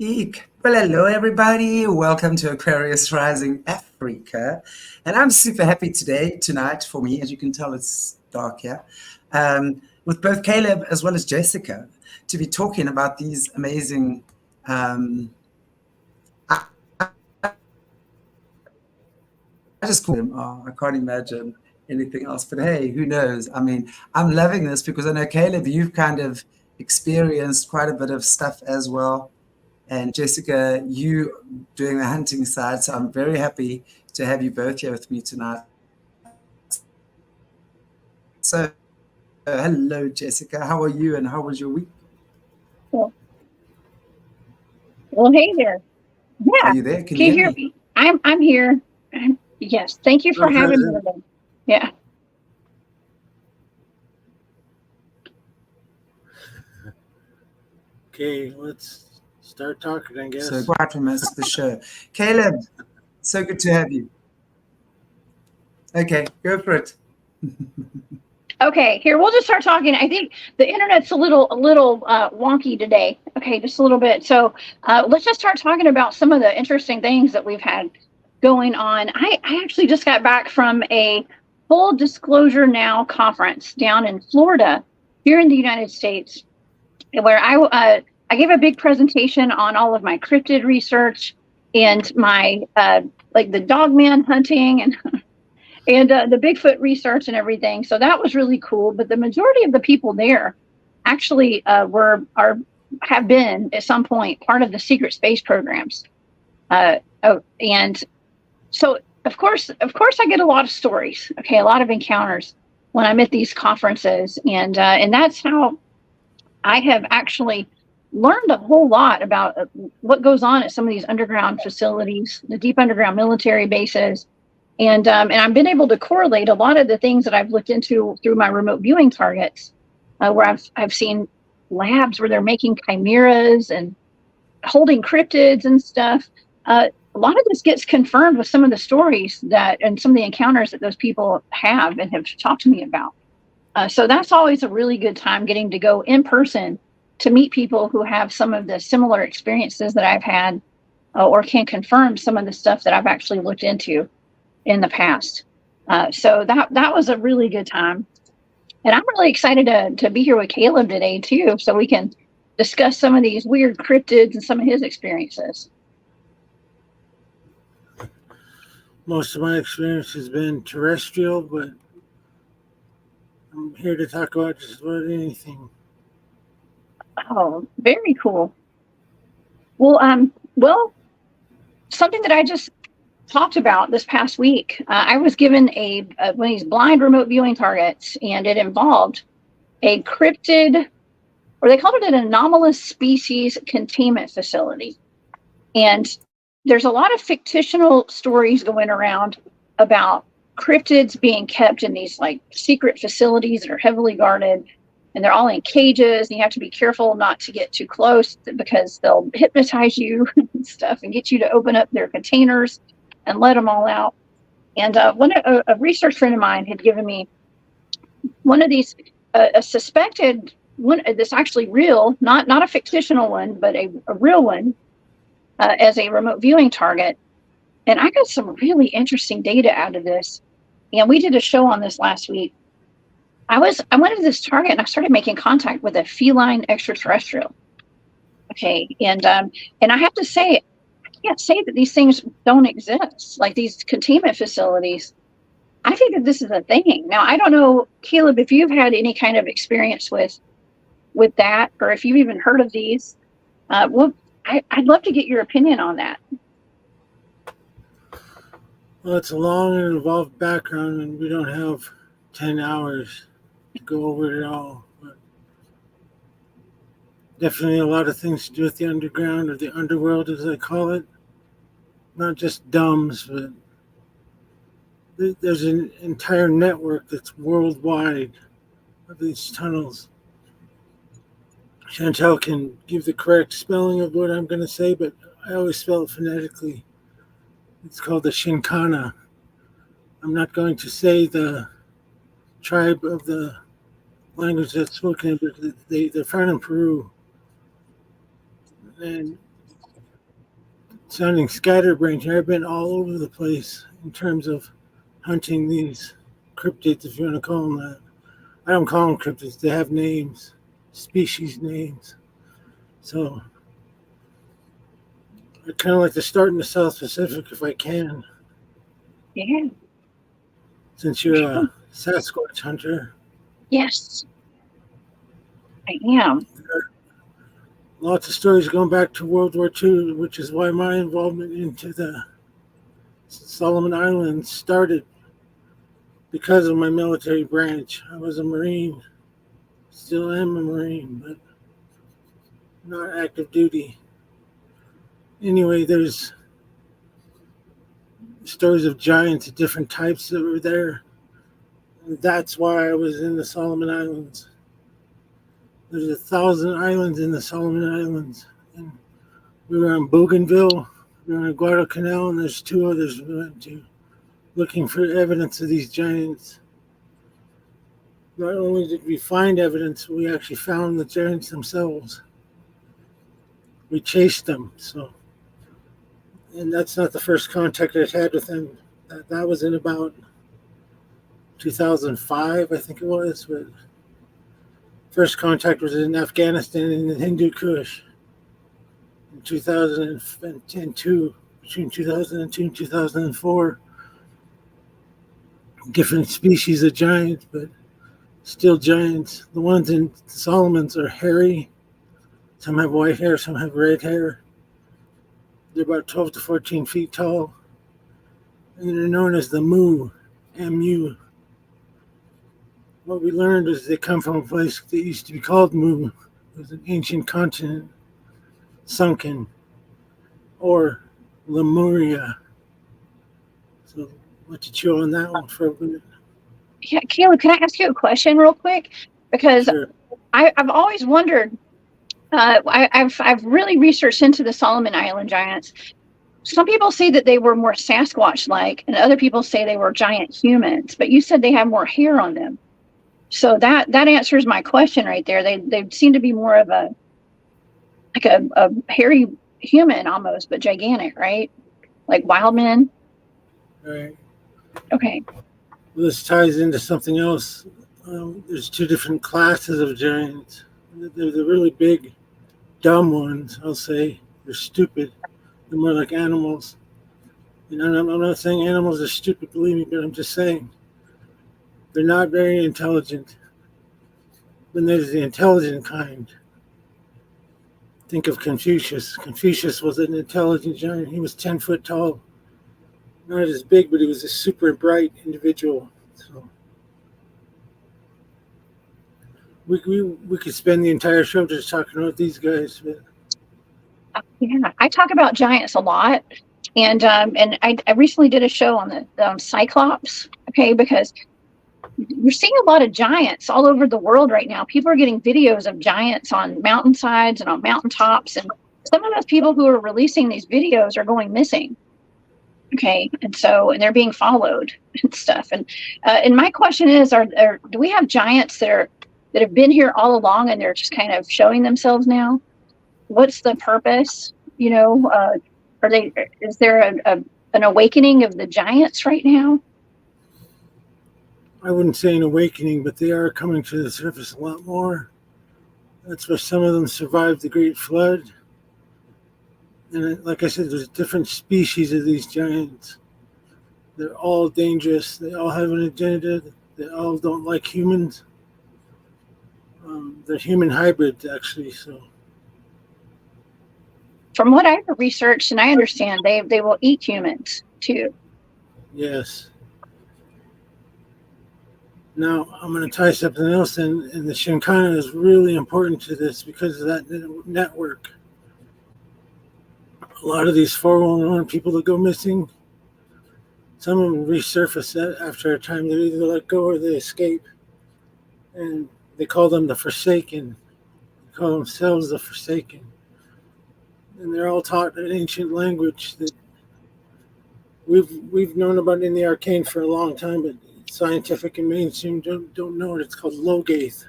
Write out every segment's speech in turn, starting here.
Eek. Well, hello, everybody. Welcome to Aquarius Rising Africa. And I'm super happy tonight, for me, as you can tell, it's dark here, with both Caleb as well as Jessica, to be talking about these amazing. I, I just call them, I can't imagine anything else. But hey, who knows? I mean, I'm loving this because I know, Caleb, you've kind of experienced quite a bit of stuff as well. And Jessica, you doing the hunting side. So I'm very happy to have you both here with me tonight. So, hello, Jessica. How are you and how was your week? Well, hey there. Yeah. Are you there? Can you hear me? I'm here. Yes. Thank you for having me today. Yeah. Okay, let's start talking, I guess. So glad to miss the show. Caleb, so good to have you. Okay, go for it. Okay, here we'll just start talking. I think the internet's a little wonky today. Okay, just a little bit. So let's just start talking about some of the interesting things that we've had going on. I actually just got back from a full disclosure now conference down in Florida, here in the United States, where I gave a big presentation on all of my cryptid research and my like the dogman hunting and the Bigfoot research and everything. So that was really cool. But the majority of the people there actually have been at some point part of the secret space programs. And so of course I get a lot of stories. Okay, a lot of encounters when I'm at these conferences, and that's how I have actually learned a whole lot about what goes on at some of these underground facilities, the deep underground military bases. And I've been able to correlate a lot of the things that I've looked into through my remote viewing targets, where I've seen labs where they're making chimeras and holding cryptids and stuff. A lot of this gets confirmed with some of the stories and some of the encounters that those people have and have talked to me about. So that's always a really good time, getting to go in person to meet people who have some of the similar experiences that I've had, or can confirm some of the stuff that I've actually looked into in the past. So that was a really good time. And I'm really excited to be here with Caleb today too, so we can discuss some of these weird cryptids and some of his experiences. Most of my experience has been terrestrial, but I'm here to talk about just about anything. Oh, very cool. Well, something that I just talked about this past week, I was given one of these blind remote viewing targets, and it involved a cryptid, or they called it an anomalous species containment facility. And there's a lot of fictional stories going around about cryptids being kept in these like secret facilities that are heavily guarded, and they're all in cages, and you have to be careful not to get too close because they'll hypnotize you and stuff and get you to open up their containers and let them all out. And a research friend of mine had given me one of these, a suspected one, that's actually real, not a fictional one, but a real one, as a remote viewing target. And I got some really interesting data out of this. And we did a show on this last week. I went to this target and I started making contact with a feline extraterrestrial. Okay, and I have to say, can't say that these things don't exist, like these containment facilities. I think that this is a thing. Now, I don't know, Caleb, if you've had any kind of experience with that, or if you've even heard of these. Well, I'd love to get your opinion on that. Well, it's a long and involved background, and we don't have 10 hours to go over it all. But definitely a lot of things to do with the underground, or the underworld, as I call it. Not just dumbs, but there's an entire network that's worldwide of these tunnels. Chantelle can give the correct spelling of what I'm going to say, but I always spell it phonetically. It's called the Shinkana. I'm not going to say the tribe of the language that's spoken, but they're found in Peru. And sounding scatterbrained here. I've been all over the place in terms of hunting these cryptids, if you want to call them that. I don't call them cryptids. They have names, species names. So I kind of like to start in the South Pacific if I can. Yeah. Since you're a Sasquatch hunter. Yes, I am. Lots of stories going back to World War II, which is why my involvement into the Solomon Islands started because of my military branch. I was a Marine, still am a Marine, but not active duty. Anyway, there's stories of giants of different types that were there. And that's why I was in the Solomon Islands. There's 1,000 islands in the Solomon Islands. And we were on Bougainville, we were on Guadalcanal, and there's 2 others we went to, looking for evidence of these giants. Not only did we find evidence, we actually found the giants themselves. We chased them, so. And that's not the first contact I'd had with them. That was in about 2005, I think it was. But first contact was in Afghanistan in the Hindu Kush in 2002, between 2002 and 2004. Different species of giants, but still giants. The ones in Solomons are hairy. Some have white hair, some have red hair. They're about 12 to 14 feet tall. And they're known as the Mu, M-U. What we learned is they come from a place that used to be called Mu. It was an ancient continent, sunken, or Lemuria. So let you chew on that one for a minute. Yeah, Caleb, can I ask you a question real quick? Because Sure. I've always wondered, I've really researched into the Solomon Island giants. Some people say that they were more Sasquatch-like, and other people say they were giant humans. But you said they have more hair on them, so that answers my question right there. They seem to be more of a hairy human almost, but gigantic, right? Like wild men. Right. Okay. Well, this ties into something else. There's 2 different classes of giants. They're the really big, dumb ones, I'll say. They're stupid. They're more like animals. And I'm not saying animals are stupid, believe me, but I'm just saying they're not very intelligent. Then there's the intelligent kind. Think of Confucius. Confucius was an intelligent giant. He was 10 foot tall. Not as big, but he was a super bright individual. So we could spend the entire show just talking about these guys. But Yeah, I talk about giants a lot, and I recently did a show on the Cyclops. Okay, because you're seeing a lot of giants all over the world right now. People are getting videos of giants on mountainsides and on mountaintops, and some of those people who are releasing these videos are going missing. Okay, and they're being followed and stuff. And my question is, do we have giants that have been here all along and they're just kind of showing themselves now? What's the purpose? You know, is there an awakening of the giants right now? I wouldn't say an awakening, but they are coming to the surface a lot more. That's where some of them survived the Great Flood. And like I said, there's different species of these giants. They're all dangerous. They all have an agenda. They all don't like humans. They're human hybrids, actually. So, from what I've researched and I understand, they will eat humans too. Yes. Now I'm going to tie something else in, and the Shinkana is really important to this because of that network. A lot of these 411 people that go missing, some of them resurface after a time. They either let go or they escape. And they call them the Forsaken. They call themselves the Forsaken. And they're all taught an ancient language that we've known about in the arcane for a long time, but scientific and mainstream don't know it. It's called Logath.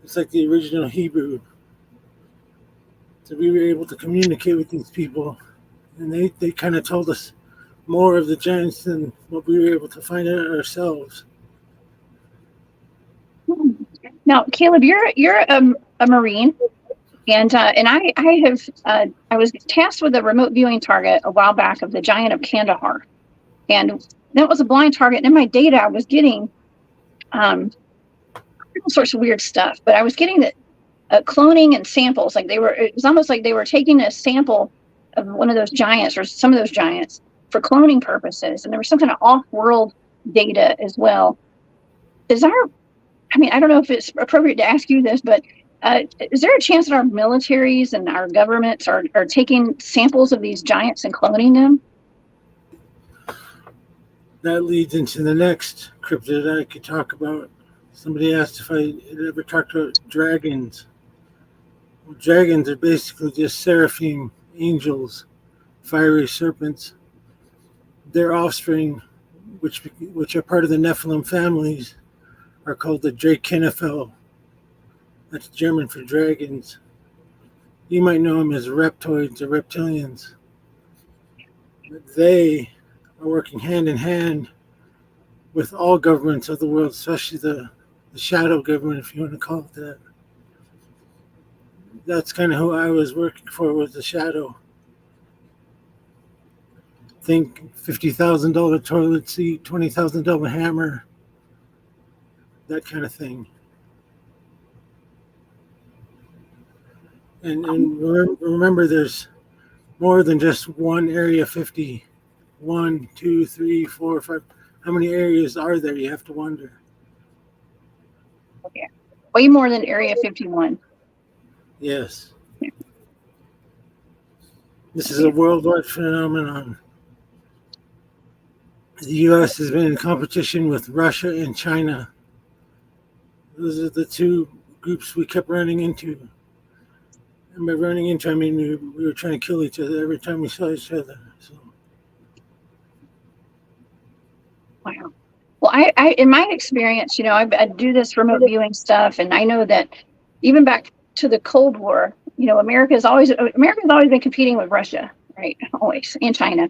It's like the original Hebrew. So we were able to communicate with these people And they kind of told us more of the giants than what we were able to find out ourselves. Now, Caleb, you're a Marine, and I was tasked with a remote viewing target a while back of the Giant of Kandahar, and that was a blind target. And in my data, I was getting all sorts of weird stuff, but I was getting the cloning and samples. Like it was almost like they were taking a sample of one of those giants or some of those giants for cloning purposes, and there was some kind of off-world data as well. I don't know if it's appropriate to ask you this, but is there a chance that our militaries and our governments are taking samples of these giants and cloning them? That leads into the next cryptid I could talk about. Somebody asked if I had ever talked about dragons. Well, dragons are basically just seraphim angels, fiery serpents. Their offspring, which are part of the Nephilim families, are called the Drakenifel. That's German for dragons. You might know them as reptoids or reptilians. But they are working hand in hand with all governments of the world, especially the shadow government, if you want to call it that. That's kind of who I was working for, was the shadow. Think $50,000 toilet seat, $20,000 hammer, that kind of thing. And remember, there's more than just one Area 50. 1, 2, 3, 4, 5. How many areas are there? You have to wonder. Okay. Way more than Area 51. Yes. Yeah. This is a worldwide phenomenon. The U.S. has been in competition with Russia and China. Those are the two groups we kept running into. And by running into, I mean we were trying to kill each other every time we saw each other. So. Wow. Well, I in my experience, I do this remote viewing stuff, and I know that even back to the Cold War, America's always been competing with Russia, right? Always, and China.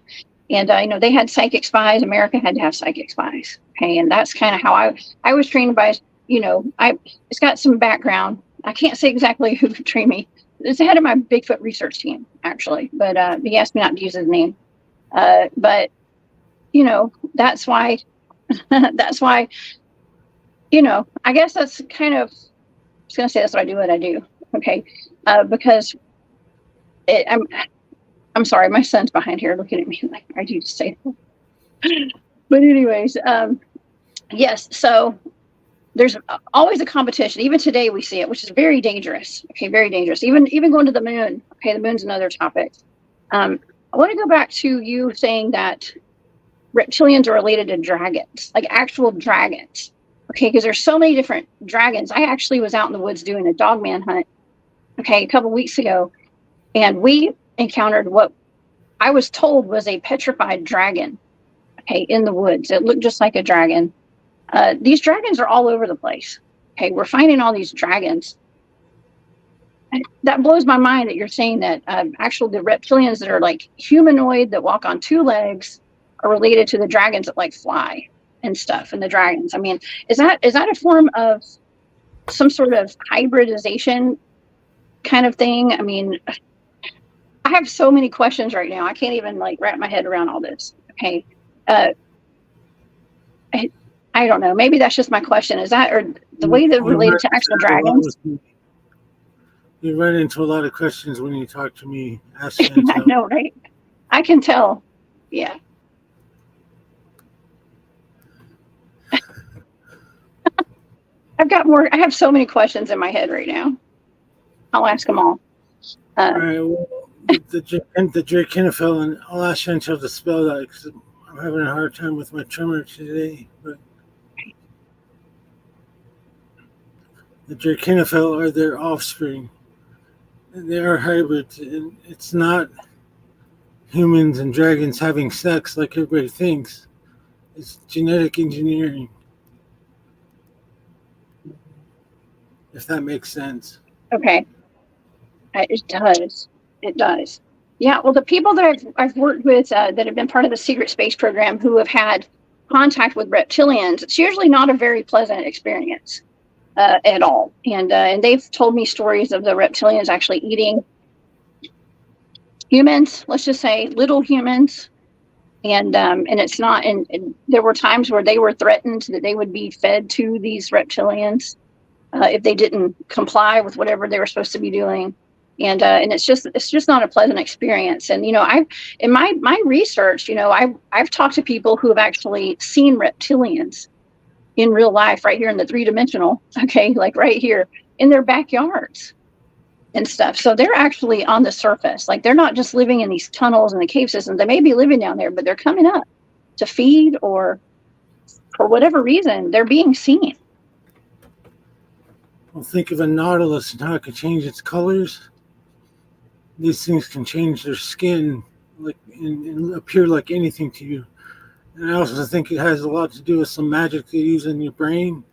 And they had psychic spies. America had to have psychic spies. Okay, and that's kind of how I was trained by. It's got some background. I can't say exactly who trained me. It's the head of my Bigfoot research team, actually, but he asked me not to use his name. But that's why. That's why. I guess that's kind of. I was gonna say that's what I do. Okay, because I'm sorry, my son's behind here looking at me like I do to say that. But anyways, yes. So there's always a competition. Even today we see it, which is very dangerous. Okay, very dangerous. Even going to the moon. Okay, the moon's another topic. I want to go back to you saying that reptilians are related to dragons, like actual dragons. Okay, because there's so many different dragons. I actually was out in the woods doing a dogman hunt, a couple weeks ago, and we encountered what I was told was a petrified dragon, in the woods. It looked just like a dragon. These dragons are all over the place. Okay, we're finding all these dragons. And that blows my mind that you're saying that actually the reptilians that are like humanoid that walk on two legs are related to the dragons that like fly and stuff, and the dragons. I mean, is that a form of some sort of hybridization kind of thing? I mean, I have so many questions right now. I can't even wrap my head around all this. Okay. I don't know. Maybe that's just my question. Is that, or the way they're related to actual dragons? You run into a lot of questions when you talk to me. Ask I know, right? I can tell. Yeah. I have so many questions in my head right now. I'll ask them all. All right. Well, the Drakenifel, and I'll ask Chantelle to spell that because I'm having a hard time with my tremor today. But the Drakenifel are their offspring. And they are hybrids, and it's not humans and dragons having sex like everybody thinks. It's genetic engineering. If that makes sense. Okay. It does. It does. Yeah, well, the people that I've worked with that have been part of the secret space program who have had contact with reptilians, it's usually not a very pleasant experience at all. And they've told me stories of the reptilians actually eating humans, let's just say little humans. And it's not, and there were times where they were threatened that they would be fed to these reptilians if they didn't comply with whatever they were supposed to be doing. And it's just not a pleasant experience. And, you know, in my research, you know, I've talked to people who have actually seen reptilians in real life right here in the 3-dimensional, okay, like right here in their backyards and stuff. So they're actually on the surface. Like they're not just living in these tunnels and the cave systems. They may be living down there, but they're coming up to feed, or for whatever reason, they're being seen. Well, think of a nautilus and how it can change its colors. These things can change their skin, like and appear like anything to you. And I also think it has a lot to do with some magic they use in your brain.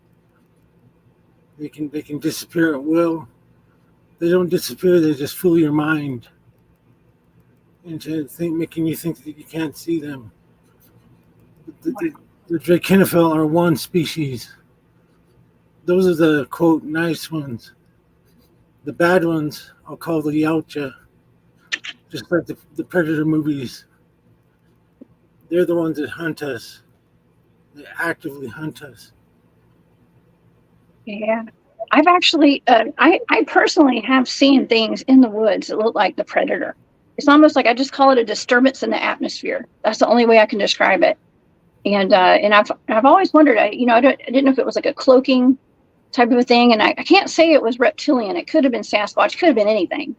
They can disappear at will. They don't disappear, they just fool your mind into making you think that you can't see them. The Drakenifel are one species. Those are the, quote, nice ones. The bad ones I'll call the Yautja, just like the Predator movies. They're the ones that hunt us. They actively hunt us. Yeah. I've actually, I personally have seen things in the woods that look like the predator. It's almost like, I just call it a disturbance in the atmosphere. That's the only way I can describe it. And I've always wondered, I didn't know if it was like a cloaking type of a thing. And I can't say it was reptilian. It could have been Sasquatch, could have been anything.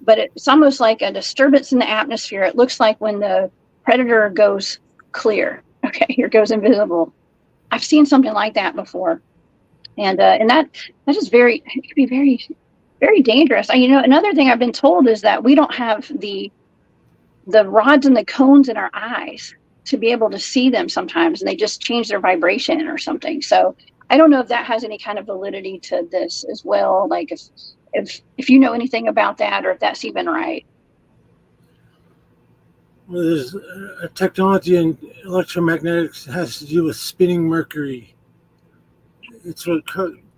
But it's almost like a disturbance in the atmosphere. It looks like when the predator goes clear, okay, or goes invisible. I've seen something like that before. And that is it could be very, very dangerous. Another thing I've been told is that we don't have the rods and the cones in our eyes to be able to see them sometimes, and they just change their vibration or something. So I don't know if that has any kind of validity to this as well. Like if you know anything about that, or if that's even right. Well, there's a technology in electromagnetics that has to do with spinning mercury. It's what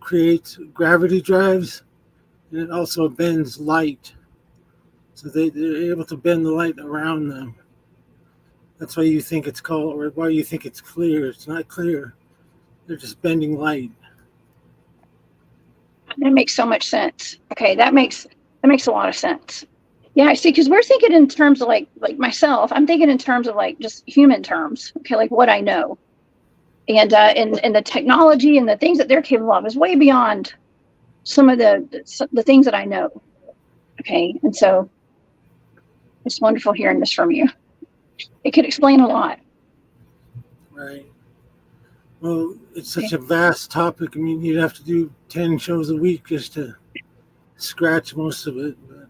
creates gravity drives, and it also bends light. So they're able to bend the light around them. That's why you think it's called, or why you think it's clear. It's not clear. They're just bending light. That makes so much sense. Okay, that makes a lot of sense. Yeah, I see, because we're thinking in terms of like myself, I'm thinking in terms of like just human terms, okay, like what I know. And the technology and the things that they're capable of is way beyond some of the things that I know. Okay, and so it's wonderful hearing this from you. It could explain a lot. Right. Well, it's such a vast topic. I mean, you'd have to do 10 shows a week just to scratch most of it. But.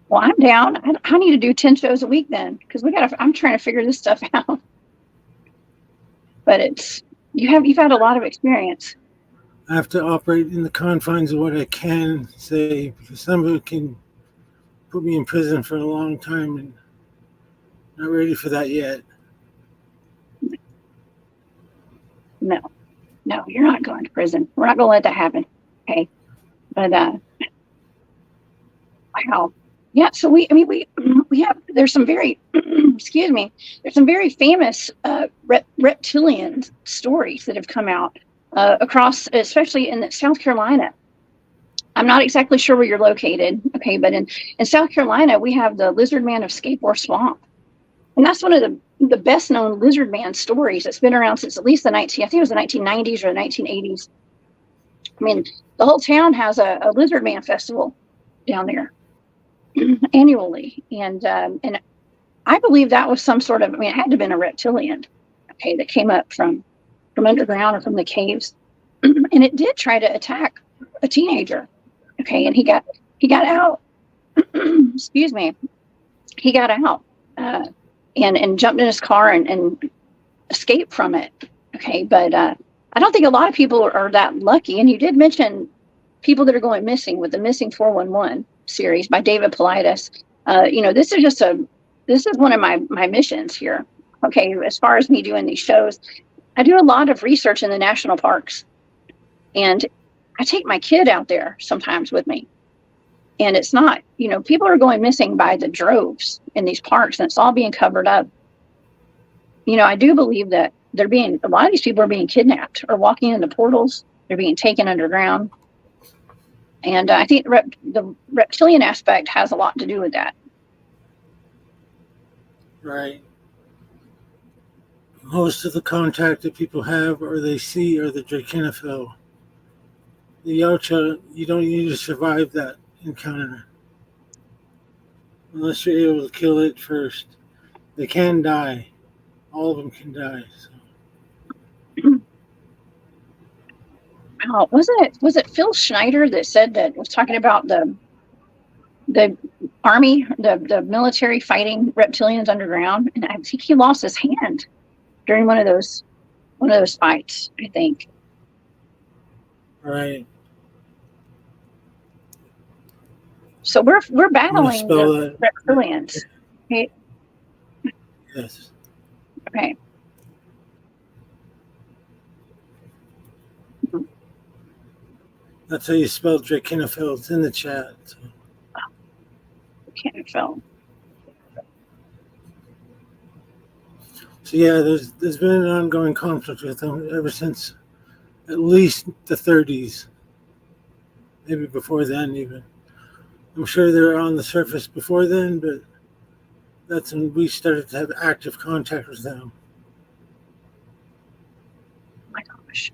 Well, I'm down. I need to do 10 shows a week then, because I'm trying to figure this stuff out. But you've had a lot of experience. I have to operate in the confines of what I can say, because some of it can put me in prison for a long time, and not ready for that yet. No, you're not going to prison. We're not going to let that happen. Okay. But wow. Yeah. So we have, there's some very, excuse me, there's some very famous reptilian stories that have come out across, especially in South Carolina. I'm not exactly sure where you're located. Okay. But in South Carolina, we have the lizard man of Scapewar Swamp. And that's one of the best known lizard man stories. It's been around since at least I think it was the 1990s or the 1980s. I mean, the whole town has a lizard man festival down there annually. And I believe that was some sort of, it had to have been a reptilian, okay, that came up from underground or from the caves. And it did try to attack a teenager. Okay. And he got out, excuse me, he got out. And jumped in his car and escaped from it. Okay, but I don't think a lot of people are that lucky. And you did mention people that are going missing with the Missing 411 series by David Paulides. This is one of my missions here. Okay, as far as me doing these shows, I do a lot of research in the national parks, and I take my kid out there sometimes with me. And it's not, people are going missing by the droves in these parks, and it's all being covered up. I do believe that a lot of these people are being kidnapped or walking into portals. They're being taken underground. And I think the reptilian aspect has a lot to do with that. Right. Most of the contact that people have or they see are the Drakenafel. The Yautja, you don't need to survive that encounter unless you're able to kill it first. They can die. All of them can die. So. Was it Phil Schneider that was talking about the army, the military fighting reptilians underground, and I think he lost his hand during one of those fights, I think. Right. So we're battling the reptilians. Okay. Yes. Okay. That's how you spell Drakenafel. It's in the chat. So. Drakenafel. So yeah, there's been an ongoing conflict with them ever since at least the 30s, maybe before then even. I'm sure they're on the surface before then, but that's when we started to have active contact with them. Oh my gosh.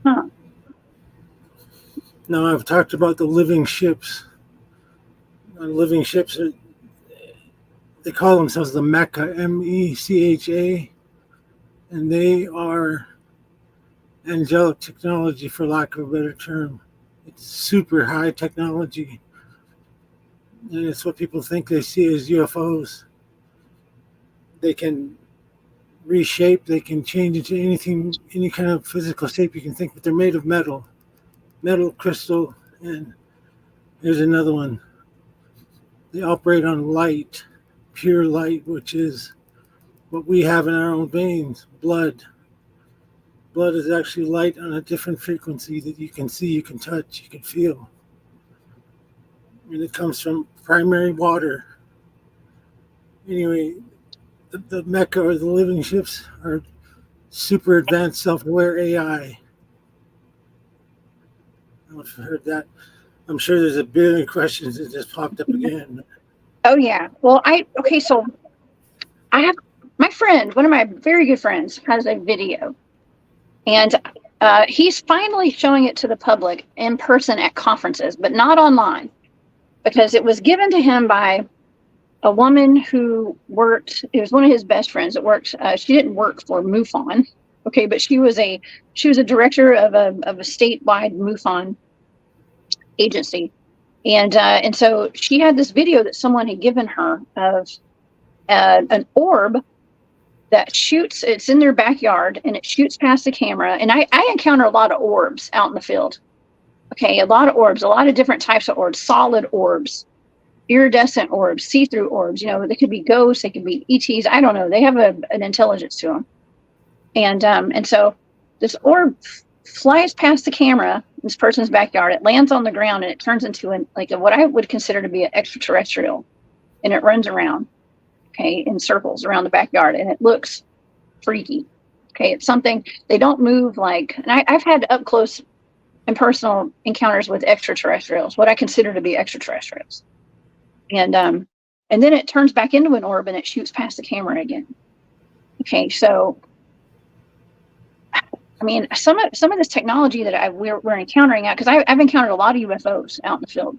Huh. Now I've talked about the living ships. Living ships they call themselves the Mecha, MECHA, and they are angelic technology, for lack of a better term. It's super high technology, and it's what people think they see as UFOs. They can reshape, they can change into anything, any kind of physical shape you can think, but they're made of metal, crystal, and here's another one. They operate on light, pure light, which is what we have in our own veins, blood. Blood is actually light on a different frequency that you can see, you can touch, you can feel. And it comes from primary water. Anyway, the Mecha or the living ships are super advanced self-aware AI. I don't know if you heard that. I'm sure there's a billion questions that just popped up again. Oh yeah. Well, so I have my friend, one of my very good friends, has a video, and he's finally showing it to the public in person at conferences, but not online, because it was given to him by a woman who worked. It was one of his best friends that worked. She didn't work for MUFON, okay, but she was a director of a statewide MUFON agency, and so she had this video that someone had given her of an orb that shoots. It's in their backyard, and it shoots past the camera. And I encounter a lot of orbs out in the field. Okay, a lot of orbs, a lot of different types of orbs, solid orbs, iridescent orbs, see-through orbs. They could be ghosts, they could be ETs. I don't know. They have an intelligence to them. And so this orb flies past the camera, this person's backyard. It lands on the ground, and it turns into what I would consider to be an extraterrestrial, and it runs around, okay, in circles around the backyard, and it looks freaky. Okay, it's something they don't move and I've had up close and personal encounters with extraterrestrials, what I consider to be extraterrestrials, and then it turns back into an orb, and it shoots past the camera again. Okay, so I mean, some of this technology that we're encountering out, because I've encountered a lot of UFOs out in the field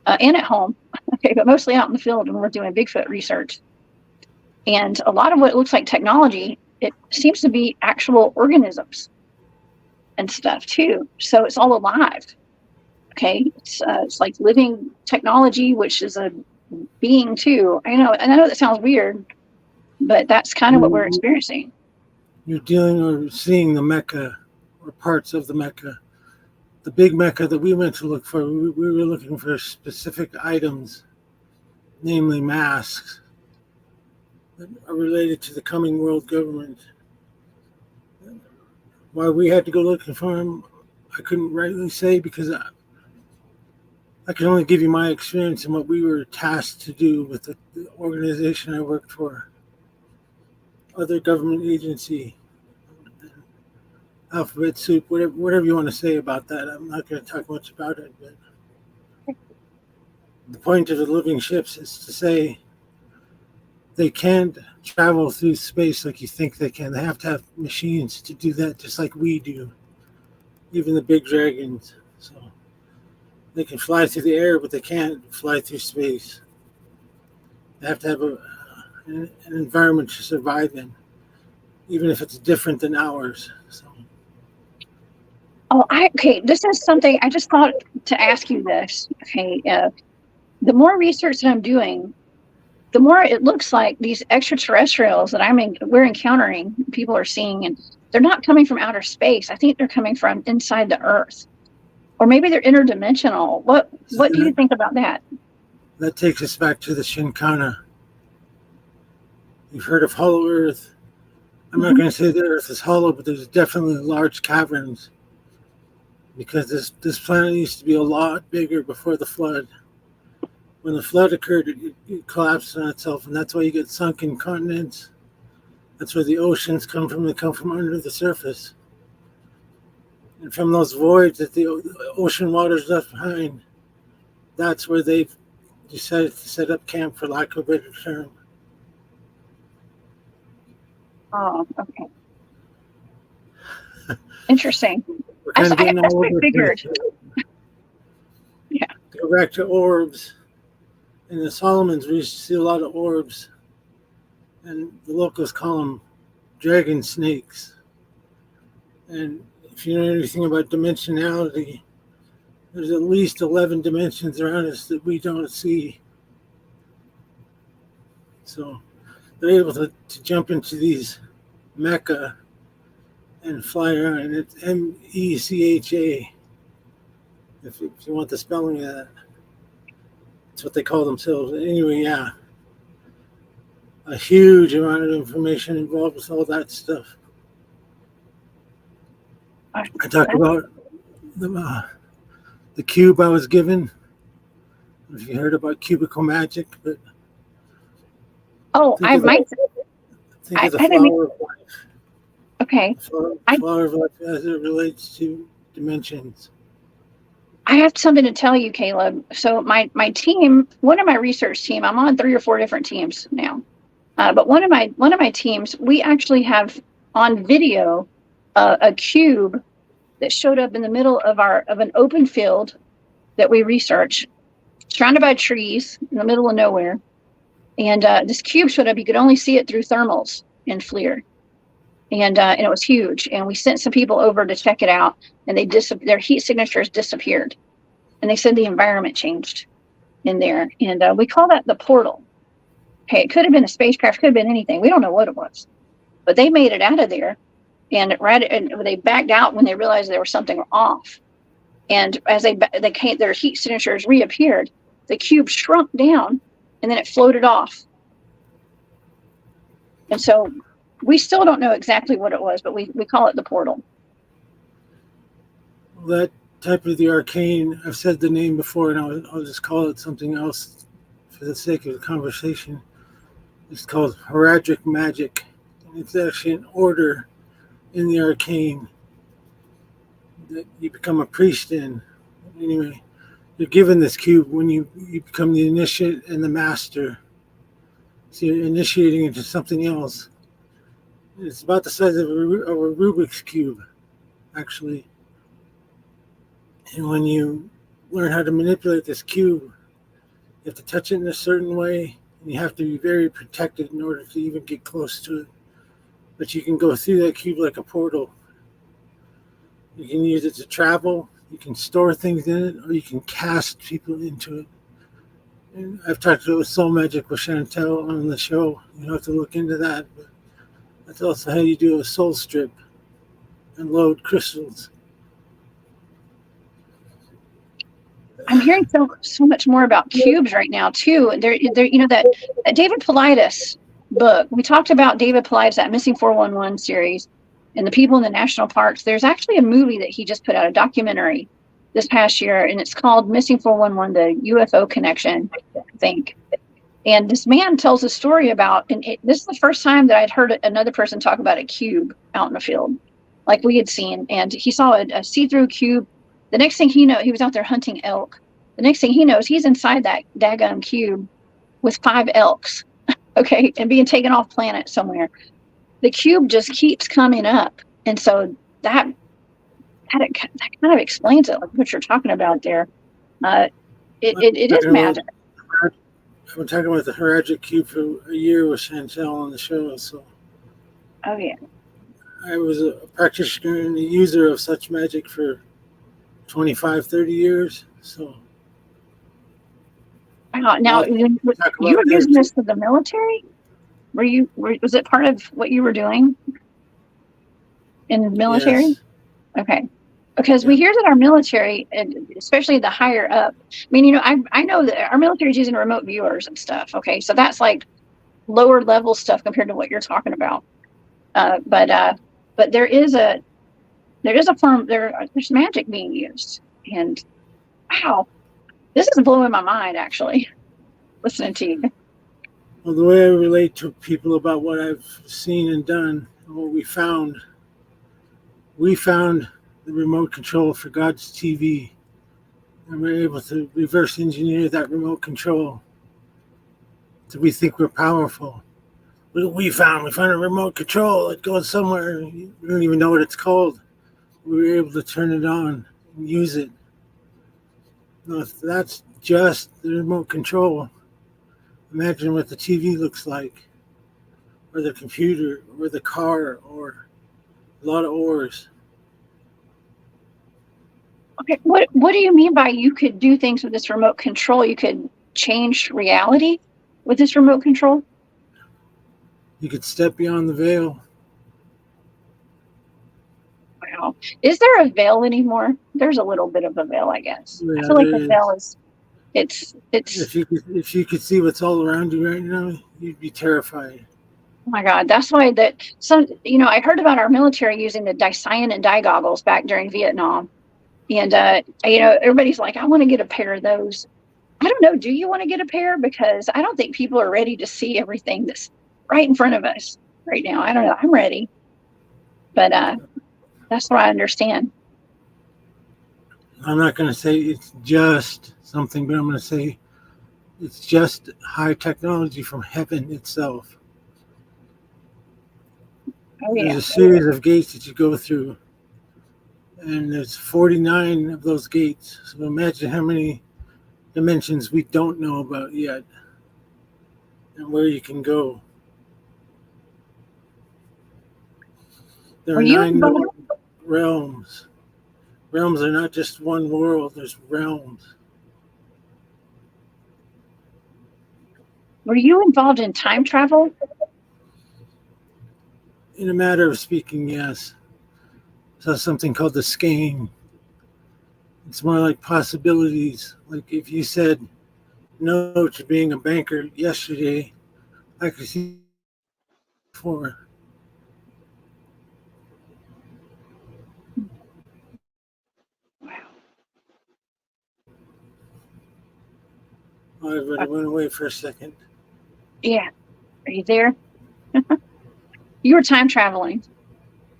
and at home, okay, but mostly out in the field when we're doing Bigfoot research. And a lot of what looks like technology, it seems to be actual organisms and stuff too. So it's all alive. Okay, it's like living technology, which is a being too. I know that sounds weird, but that's kind of what we're experiencing. You're dealing or seeing the Mecha or parts of the Mecha. The big Mecha that we went to look for, we were looking for specific items namely masks, that are related to the coming world government. Why we had to go looking for them, I couldn't rightly say, because I can only give you my experience and what we were tasked to do with the organization I worked for, other government agency, alphabet soup, whatever you want to say about that. I'm not going to talk much about it, but the point of the living ships is to say they can't travel through space like you think they can. They have to have machines to do that, just like we do, even the big dragons. So they can fly through the air, but they can't fly through space. They have to have an environment to survive in, even if it's different than ours. So. Oh, okay. This is something I just thought to ask you this. Okay. The more research that I'm doing, the more it looks like these extraterrestrials that we're encountering, people are seeing, and they're not coming from outer space. I think they're coming from inside the Earth, or maybe they're interdimensional. What do you think about that? That takes us back to the Shinkana. You've heard of Hollow Earth. I'm not going to say the Earth is hollow, but there's definitely large caverns, because this planet used to be a lot bigger before the flood. When the flood occurred, it collapsed on itself, and that's why you get sunken continents. That's where the oceans come from. They come from under the surface. And from those voids that the ocean waters left behind, that's where they've decided to set up camp, for lack of a better term. Oh, okay. Interesting. We're kind of getting all over figured. Yeah. Go back to orbs. In the Solomons, we used to see a lot of orbs, and the locals call them dragon snakes. And if you know anything about dimensionality, there's at least 11 dimensions around us that we don't see. So they're able to jump into these mecha and fly around, and it's MECHA, if you want the spelling of that. That's what they call themselves. Anyway, yeah. A huge amount of information involved with all that stuff. I talk about the cube I was given. If you heard about cubicle magic, but I might. Think of the flower of life. Okay. The flower of life as it relates to dimensions. I have something to tell you, Caleb. So my team, one of my research team, I'm on 3 or 4 different teams now. But one of my teams, we actually have on video a cube that showed up in the middle of an open field that we research, surrounded by trees in the middle of nowhere. And this cube showed up. You could only see it through thermals in FLIR. And it was huge. And we sent some people over to check it out, and their heat signatures disappeared. And they said the environment changed in there. And we call that the portal. Okay, it could have been a spacecraft, could have been anything. We don't know what it was. But they made it out of there. And they backed out when they realized there was something off. And as they came, their heat signatures reappeared. The cube shrunk down, and then it floated off. And so we still don't know exactly what it was, but we call it the portal. That type of the arcane, I've said the name before, and I'll just call it something else for the sake of the conversation. It's called heraldic magic. And it's actually an order in the arcane that you become a priest in. Anyway, you're given this cube when you become the initiate and the master. So you're initiating into something else. It's about the size of a Rubik's Cube, actually. And when you learn how to manipulate this cube, you have to touch it in a certain way, and you have to be very protected in order to even get close to it. But you can go through that cube like a portal. You can use it to travel, you can store things in it, or you can cast people into it. And I've talked about soul magic with Chantelle on the show. You have to look into that. But that's also how you do a soul strip and load crystals. I'm hearing so much more about cubes right now too. There, you know, that David Paulides book. We talked about David Paulides, that Missing 411 series, and the people in the national parks. There's actually a movie that he just put out, a documentary this past year, and it's called Missing 411: The UFO Connection, I think. And this man tells a story about, and this is the first time that I'd heard another person talk about a cube out in the field, like we had seen. And he saw a see-through cube. The next thing he knows, he was out there hunting elk. The next thing he knows, he's inside that daggum cube with 5 elks, okay, and being taken off planet somewhere. The cube just keeps coming up. And so that kind of explains it, like what you're talking about there. It is magic. I've been talking about the Haragic Cube for a year with Chantelle on the show. So, oh yeah, I was a practitioner and a user of such magic for 25, 30 years. So, wow. Now you were using this for the military? Was it part of what you were doing in the military? Yes. Okay. Because we hear that our military, and especially the higher up, I mean, you know, I know that our military is using remote viewers and stuff. Okay, so that's like lower level stuff compared to what you're talking about. But there is a form, there's magic being used, and wow, this is blowing my mind actually, listening to you. Well, the way I relate to people about what I've seen and done, and what we found the remote control for God's TV, and we're able to reverse engineer that remote control. So we think we're powerful. We found a remote control. It goes somewhere. We don't even know what it's called. We were able to turn it on and use it. Now, if that's just the remote control, imagine what the TV looks like, or the computer, or the car, or a lot of oars. Okay, what do you mean by you could do things with this remote control? You could change reality with this remote control? You could step beyond the veil. Wow. Is there a veil anymore? There's a little bit of a veil, I guess. Yeah, I feel like the veil is, it's. If you could see what's all around you right now, you'd be terrified. Oh my God, that's why I heard about our military using the cyan and dye goggles back during Vietnam. And, everybody's like, I want to get a pair of those. I don't know. Do you want to get a pair? Because I don't think people are ready to see everything that's right in front of us right now. I don't know. I'm ready. But that's what I understand. I'm not going to say it's just something, but I'm going to say it's just high technology from heaven itself. Oh, yeah. There's a series of gates that you go through. And there's 49 of those gates. So imagine how many dimensions we don't know about yet and where you can go. There are 9 realms. Realms are not just one world, there's realms. Were you involved in time travel? In a matter of speaking, yes. So something called the skein. It's more like possibilities. Like if you said no to being a banker yesterday, I could see before. Wow. Oh, everybody went away for a second. Yeah. Are you there? You were time traveling.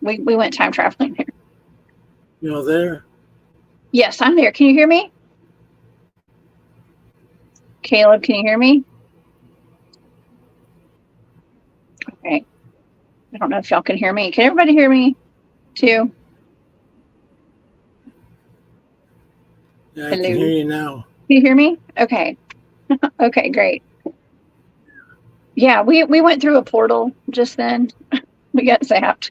We went time traveling here. You there? Yes, I'm there. Can you hear me? Caleb, can you hear me? Okay. I don't know if y'all can hear me. Can everybody hear me too? Yeah, I can hear you now. Can you hear me? Okay. Okay, great. Yeah, we went through a portal just then. We got zapped.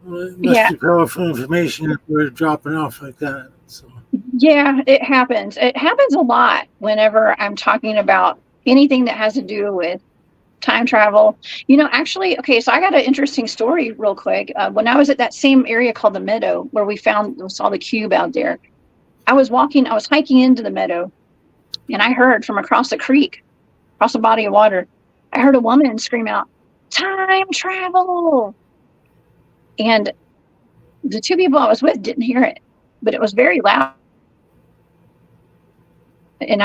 Well, it must be powerful information if we're dropping off like that. So. Yeah, it happens. It happens a lot whenever I'm talking about anything that has to do with time travel. You know, actually, okay, so I got an interesting story real quick. When I was at that same area called the Meadow, where we saw the cube out there, I was hiking into the meadow, and I heard from across the creek, across a body of water, I heard a woman scream out, "Time travel!" And the two people I was with didn't hear it, but it was very loud. And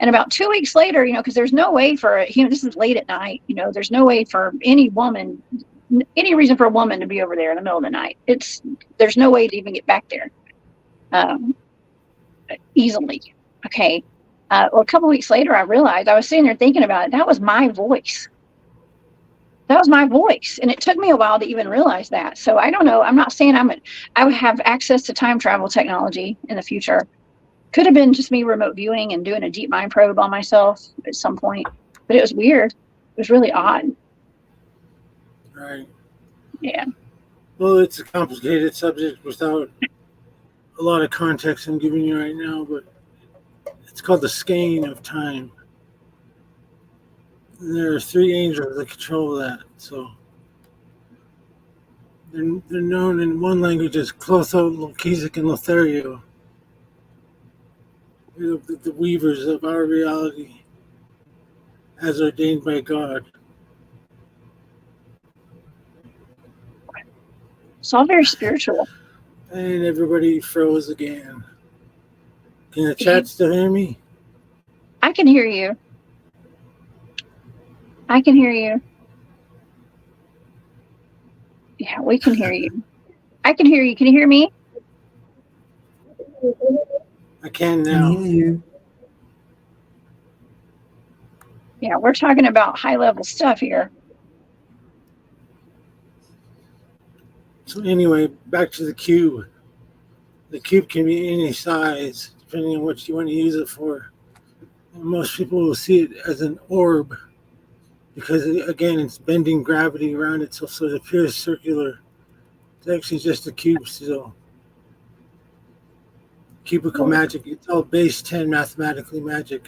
about 2 weeks later, you know, because there's no way for this is late at night, you know, there's no way for any reason for a woman to be over there in the middle of the night. There's no way to even get back there easily. Okay. Well, a couple weeks later, I realized, I was sitting there thinking about it. That was my voice. That was my voice. And it took me a while to even realize that. So I don't know. I'm not saying I would have access to time travel technology in the future. Could have been just me remote viewing and doing a deep mind probe on myself at some point. But it was weird. It was really odd. Right. Yeah. Well, it's a complicated subject without a lot of context I'm giving you right now, but it's called the skein of time. And there are 3 angels that control that. So they're known in one language as Clotho, Melchizedek, and Lothario. The weavers of our reality as ordained by God. It's all very spiritual. And everybody froze again. Can the chat still hear me? I can hear you. I can hear you. Yeah, we can hear you. I can hear you. Can you hear me? I can now. I hear you. Yeah, we're talking about high level stuff here. So anyway, back to the cube. The cube can be any size, depending on what you want to use it for. And most people will see it as an orb, because again, it's bending gravity around itself, so it appears circular. It's actually just a cube still. Cubical magic. It's all base 10 mathematically magic,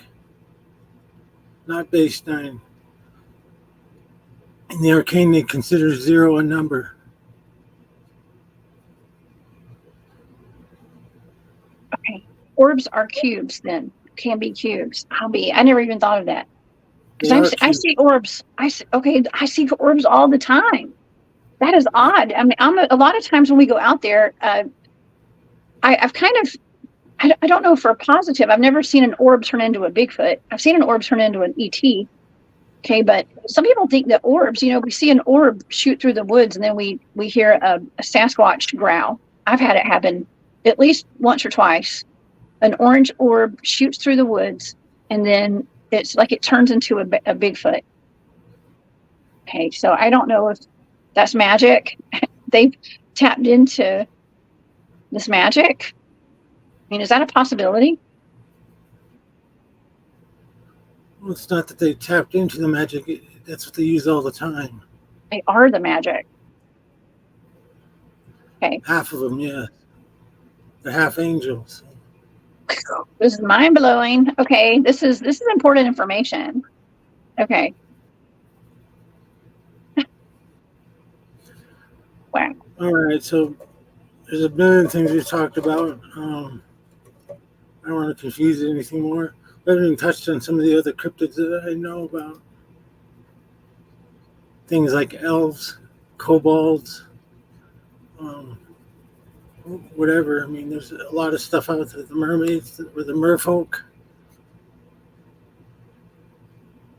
not base 9. In the arcane, they consider 0 a number. Okay. Orbs are cubes then. Can be cubes. I never even thought of that. Because I see orbs. I see orbs all the time. That is odd. I mean, a lot of times when we go out there, I've kind of, I don't know for a positive. I've never seen an orb turn into a Bigfoot. I've seen an orb turn into an ET. Okay, but some people think that orbs, you know, we see an orb shoot through the woods and then we hear a Sasquatch growl. I've had it happen at least once or twice. An orange orb shoots through the woods and then it's like it turns into a Bigfoot. Okay, so I don't know if that's magic. They've tapped into this magic. I mean, is that a possibility? Well, it's not that they tapped into the magic. That's what they use all the time. They are the magic. Okay. Half of them, yeah. They're half angels. This is mind blowing. Okay, this is important information. Okay. Wow. All right, so there's a billion things we talked about. I don't want to confuse it anything more. I haven't even touched on some of the other cryptids that I know about. Things like elves, kobolds, whatever. I mean, there's a lot of stuff out there. The mermaids, or the merfolk.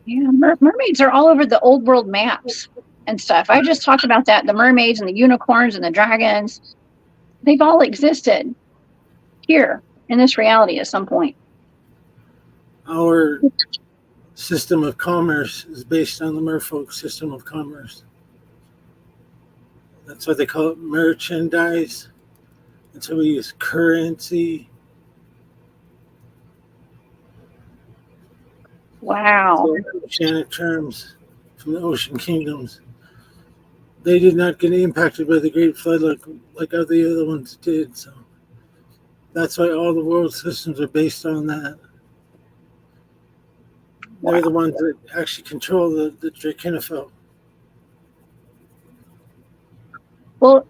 Yeah, mermaids are all over the old world maps and stuff. I just talked about that. The mermaids and the unicorns and the dragons, they've all existed here in this reality at some point. Our system of commerce is based on the merfolk system of commerce. That's why they call it merchandise. That's why we use currency. Wow. So, oceanic terms from the ocean kingdoms. They did not get impacted by the Great Flood like all the other ones did. So that's why all the world systems are based on that. They're the ones that actually control the Drakenfell. Well,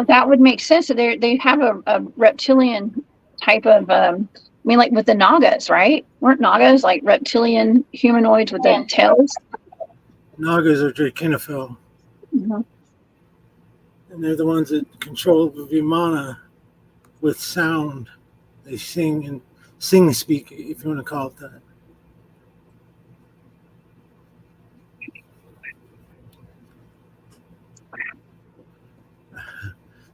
that would make sense. So they have a reptilian type of, I mean, like with the Nagas, right? Weren't Nagas like reptilian humanoids with the tails? Nagas are Drakenfell. Mm-hmm. And they're the ones that control the Vimana with sound. They sing and speak, if you want to call it that.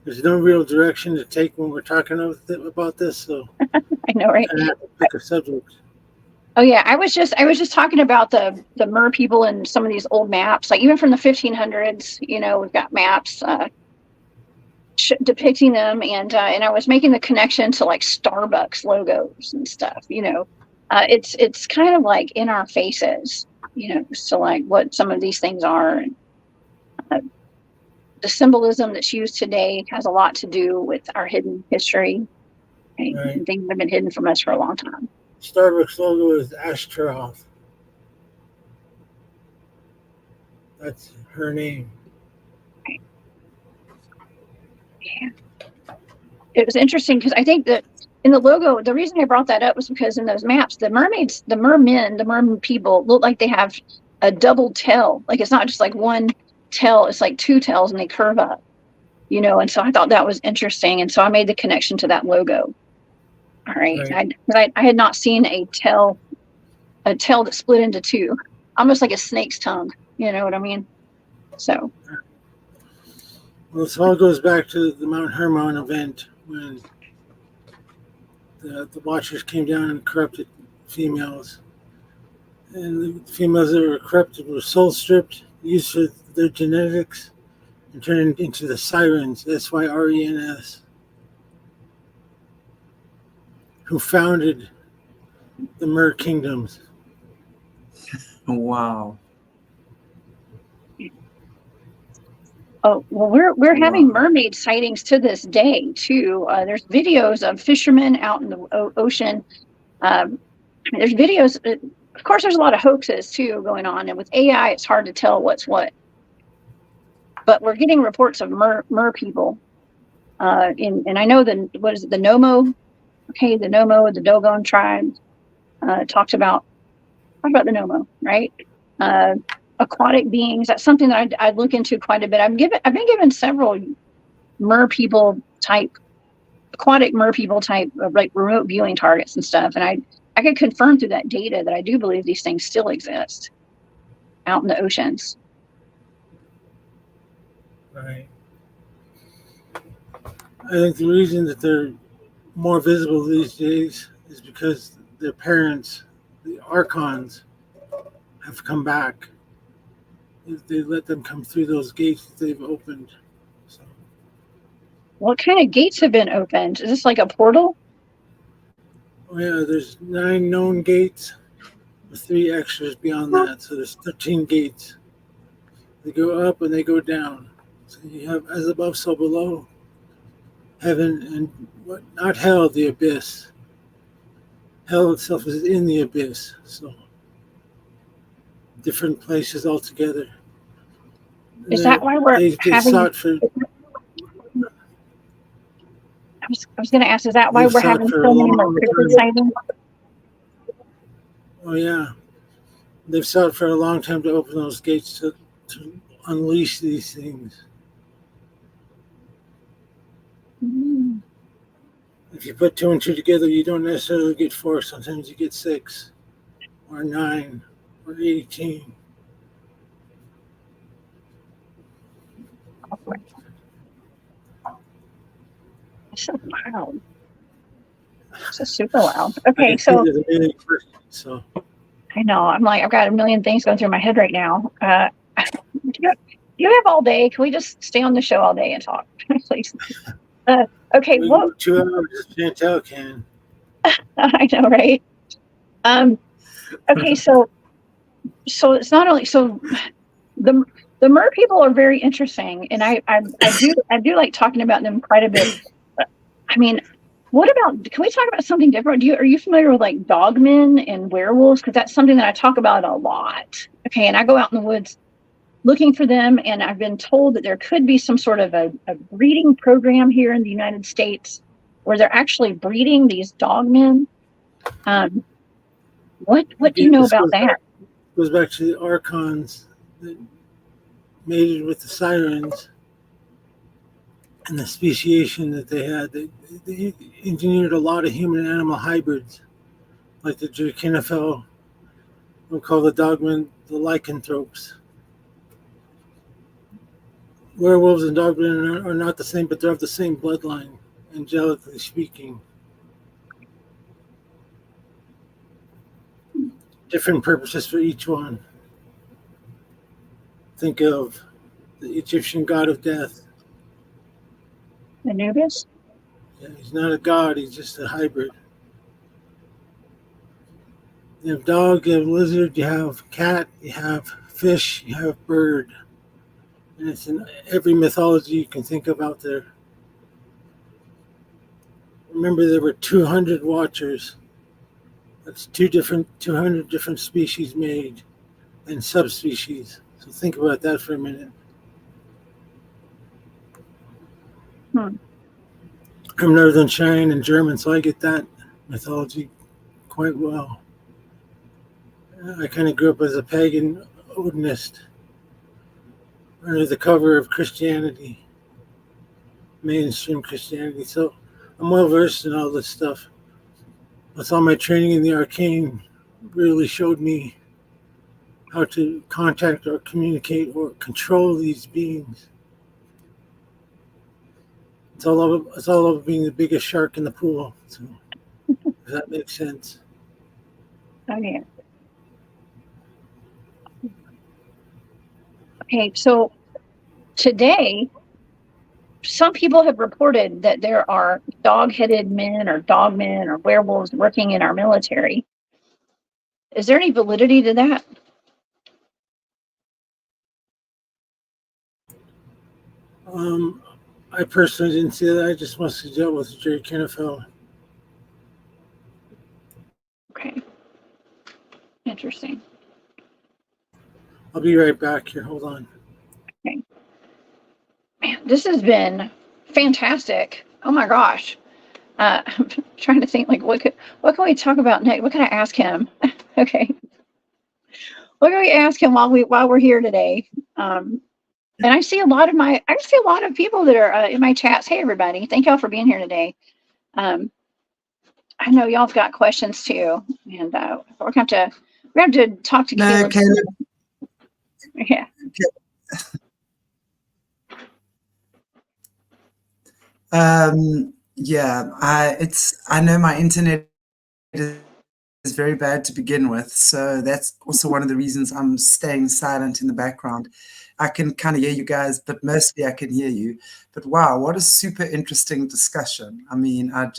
There's no real direction to take when we're talking about this, so I know, right? I have to pick a subject. Oh yeah, I was just talking about the mer people and some of these old maps, like even from the 1500s. You know, we've got maps depicting them, and I was making the connection to like Starbucks logos and stuff. You know, it's kind of like in our faces. You know, so like what some of these things are. And, the symbolism that's used today has a lot to do with our hidden history, right? And things that have been hidden from us for a long time. Starbucks logo is Ashtaroth. That's her name. Right. Yeah. It was interesting because I think that in the logo, the reason I brought that up was because in those maps, the mermaids, the mermen, the merman people look like they have a double tail. Like it's not just like one tail, it's like two tails and they curve up, you know. And so I thought that was interesting, and so I made the connection to that logo. All right. I had not seen a tail that split into two, almost like a snake's tongue, you know what I mean? So well, this all goes back to the Mount Hermon event when the Watchers came down and corrupted females, and the females that were corrupted were soul stripped, used for their genetics, and turned into the Sirens, Syrens, who founded the Mer Kingdoms. Wow. Oh, well, we're having mermaid sightings to this day too. There's videos of fishermen out in the ocean. There's videos. Of course, there's a lot of hoaxes too going on, and with AI, it's hard to tell what's what. But we're getting reports of mer people. And I know the Nomo. Okay, the Nomo, the Dogon tribe, talked about the Nomo, right? Aquatic beings. That's something that I'd look into quite a bit. I've been given several mer people type, aquatic mer people type of like remote viewing targets and stuff, and I could confirm through that data that I do believe these things still exist out in the oceans. Right. I think the reason that they're more visible these days is because their parents, the Archons, have come back. They let them come through those gates that they've opened. So. What kind of gates have been opened? Is this like a portal? Oh yeah, there's 9 known gates with 3 extras beyond that. So there's 13 gates. They go up and they go down. So you have as above, so below. Heaven and what? Not hell, the abyss. Hell itself is in the abyss. So different places altogether. Is that why we're having? Sought for, I was going to ask, is that why we're having so many more cryptid sightings? Oh yeah, they've sought for a long time to open those gates to unleash these things. Mm-hmm. If you put 2 and 2 together, you don't necessarily get 4. Sometimes you get 6 or 9 or 18. That's so loud. It's super loud. Okay, so I know I'm like I've got a million things going through my head right now. Do you have all day? Can we just stay on the show all day and talk, please? Okay, well, 2 hours. Chantelle can. I know, right? Okay, so it's not only the mer people are very interesting, and I do like talking about them quite a bit. I mean, What about, can we talk about something different? Are you familiar with like dogmen and werewolves? Because that's something that I talk about a lot. Okay, and I go out in the woods looking for them, and I've been told that there could be some sort of a breeding program here in the United States where they're actually breeding these dogmen. What do you know about that? Goes back to the archons that mated with the sirens and the speciation that they had. They engineered a lot of human animal hybrids, like the Drachinifel. We'll call the dogmen the lycanthropes. Werewolves and dogmen are not the same, but they're of the same bloodline, angelically speaking. Different purposes for each one. Think of the Egyptian god of death. Anubis? Yeah, he's not a god, he's just a hybrid. You have dog, you have lizard, you have cat, you have fish, you have bird. And it's in every mythology you can think of out there. Remember, there were 200 watchers. That's 200 different species made and subspecies. So think about that for a minute. I'm Northern Cheyenne and German, so I get that mythology quite well. I kind of grew up as a pagan Odinist under the cover of Christianity, mainstream Christianity. So I'm well versed in all this stuff. Plus, all my training in the arcane really showed me how to contact or communicate or control these beings. It's all about being the biggest shark in the pool. So, if that makes sense. Oh, yeah. Okay, so today, some people have reported that there are dog-headed men or dogmen or werewolves working in our military. Is there any validity to that? I personally didn't see that. I just mostly dealt with Jerry Kennefeld. Okay. Interesting. I'll be right back here. Hold on. Okay. Man, this has been fantastic. Oh my gosh. I'm trying to think like what can we talk about next? What can I ask him? Okay. What can we ask him while we're here today? And I see a lot of people that are in my chats. Hey everybody, thank y'all for being here today. I know y'all have got questions too, and we're gonna have to talk to Caleb. Yeah. Yeah, I know my internet is very bad to begin with, so that's also one of the reasons I'm staying silent in the background. I can kind of hear you guys, but mostly I can hear you. But wow, what a super interesting discussion. I mean, I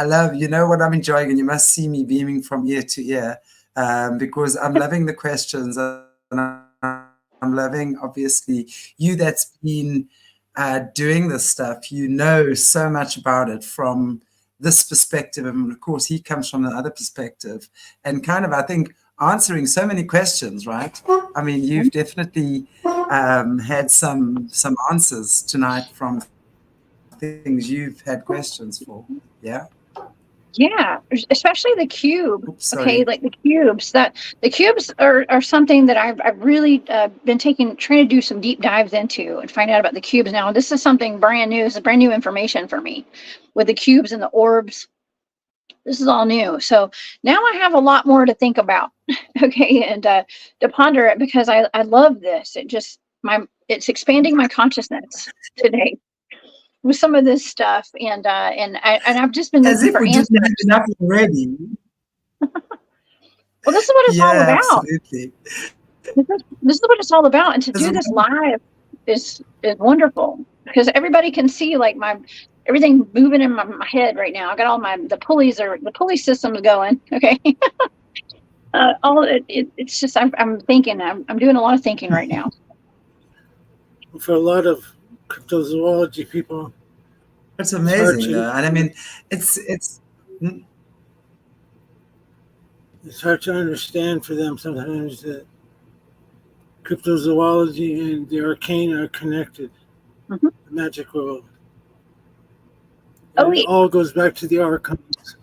love, you know what I'm enjoying, and you must see me beaming from ear to ear, because I'm loving the questions, and I'm loving, obviously, you that's been doing this stuff. You know so much about it from this perspective, and of course he comes from the other perspective, and kind of, I think, answering so many questions, right? I mean, you've definitely had some answers tonight from things you've had questions for. Yeah. Yeah, especially the cube. Oops, okay, like the cubes. That the cubes are something that I've really been trying to do some deep dives into and find out about the cubes. Now, this is something brand new. This is brand new information for me with the cubes and the orbs. This is all new. So now I have a lot more to think about. Okay, and to ponder it, because I love this. It's expanding my consciousness today with some of this stuff, and I've just been looking for answers. Didn't have enough already. Well, this is what it's all about. Absolutely. This is what it's all about, and to do this live is wonderful, because everybody can see like everything moving in my head right now. I got all the pulley systems going. Okay. It's just I'm thinking. I'm doing a lot of thinking right now. For a lot of cryptozoology people, It's It's hard amazing, though. And I mean, it's it's hard to understand for them sometimes that cryptozoology and the arcane are connected. Mhm. The magic world. Oh, It all goes back to the archons.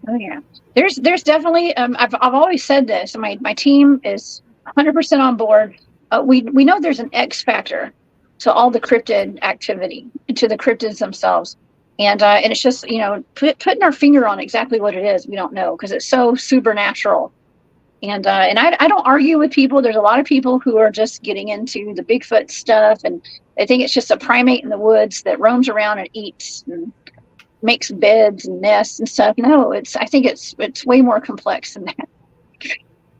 oh yeah. There's definitely I've always said this. My team is 100% on board. We know there's an X factor to all the cryptid activity, to the cryptids themselves, and it's just, you know, putting our finger on exactly what it is. We don't know because it's so supernatural. And I don't argue with people. There's a lot of people who are just getting into the Bigfoot stuff, and they think it's just a primate in the woods that roams around and eats and makes beds and nests and stuff. No, I think it's way more complex than that.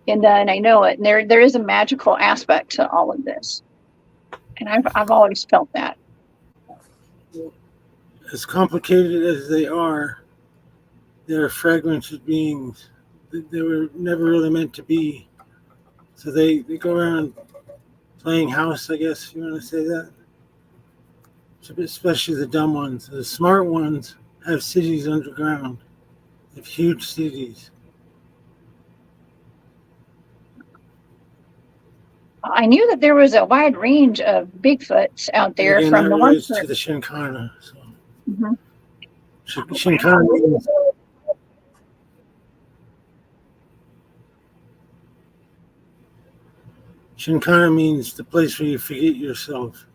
And I know it. And there is a magical aspect to all of this, and I've always felt that. As complicated as they're fragmented beings. They were never really meant to be. So they go around playing house, I guess if you want to say that. Especially the dumb ones. The smart ones have cities underground. They have huge cities. I knew that there was a wide range of Bigfoots out there, Again, from that the relates ones to the Shinkana. So. Mhm. Shinkana means Shinkana means the place where you forget yourself.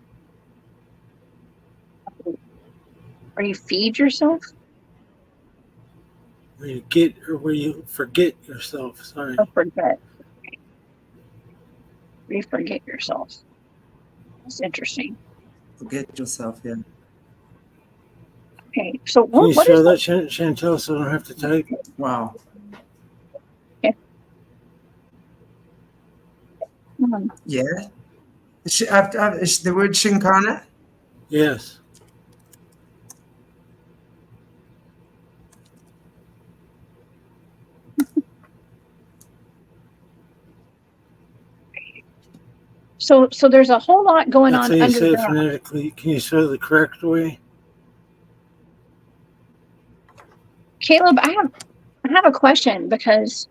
where you feed yourself. Where you get or where you forget yourself. Sorry. Or forget. Where you forget yourself. That's interesting. forget yourself. Yeah. Okay, so Can you what spell is that, Chantelle, so I don't have to type? Wow. Yeah. Is the word Shinkana? Yes. so there's a whole lot going That's on how you say it underground. phonetically. Can you spell it the correct way? Caleb, I have a question, because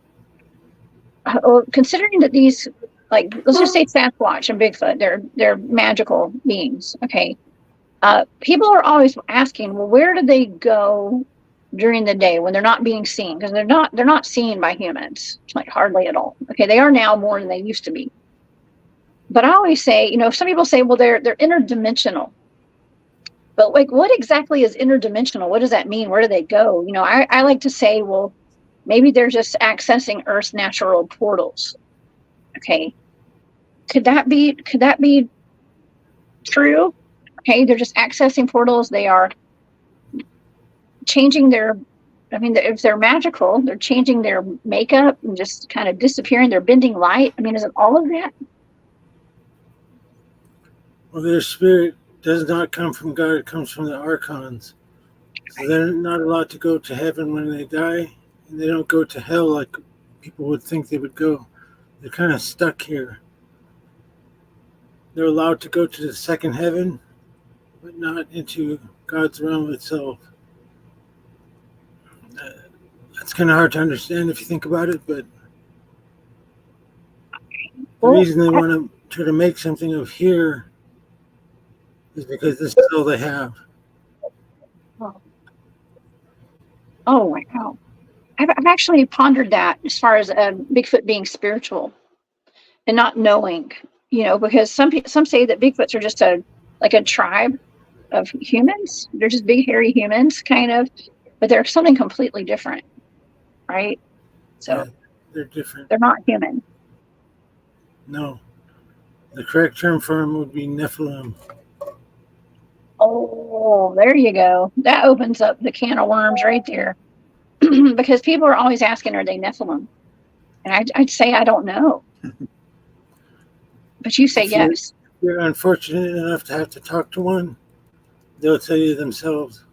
considering that these, like, let's just say Sasquatch and Bigfoot, they're magical beings. Okay. People are always asking, well, where do they go during the day when they're not being seen? Because they're not seen by humans, like hardly at all. Okay, they are now more than they used to be. But I always say, some people say, well, they're interdimensional. But like, what exactly is interdimensional? What does that mean? Where do they go? I like to say, well, maybe they're just accessing Earth's natural portals. Okay, could that be true? Okay, they're just accessing portals. They are changing if they're magical, they're changing their makeup and just kind of disappearing. They're bending light. Is it all of that? Well, their spirit does not come from God. It comes from the archons. So they're not allowed to go to heaven when they die, and they don't go to hell like people would think they would go. They're kind of stuck here. They're allowed to go to the second heaven, but not into God's realm itself. That's kind of hard to understand if you think about it, but the reason they want to try to make something of here is because this is all they have. Oh, wow. I've actually pondered that as far as Bigfoot being spiritual and not knowing, because some say that Bigfoots are just a tribe of humans. They're just big, hairy humans, kind of, but they're something completely different, right? So Yeah, they're different. they're not human. No. The correct term for them would be Nephilim. Oh, there you go. That opens up the can of worms right there. Because people are always asking, are they Nephilim? And I'd say, I don't know. But you say yes. If you're unfortunate enough to have to talk to one, they'll tell you themselves.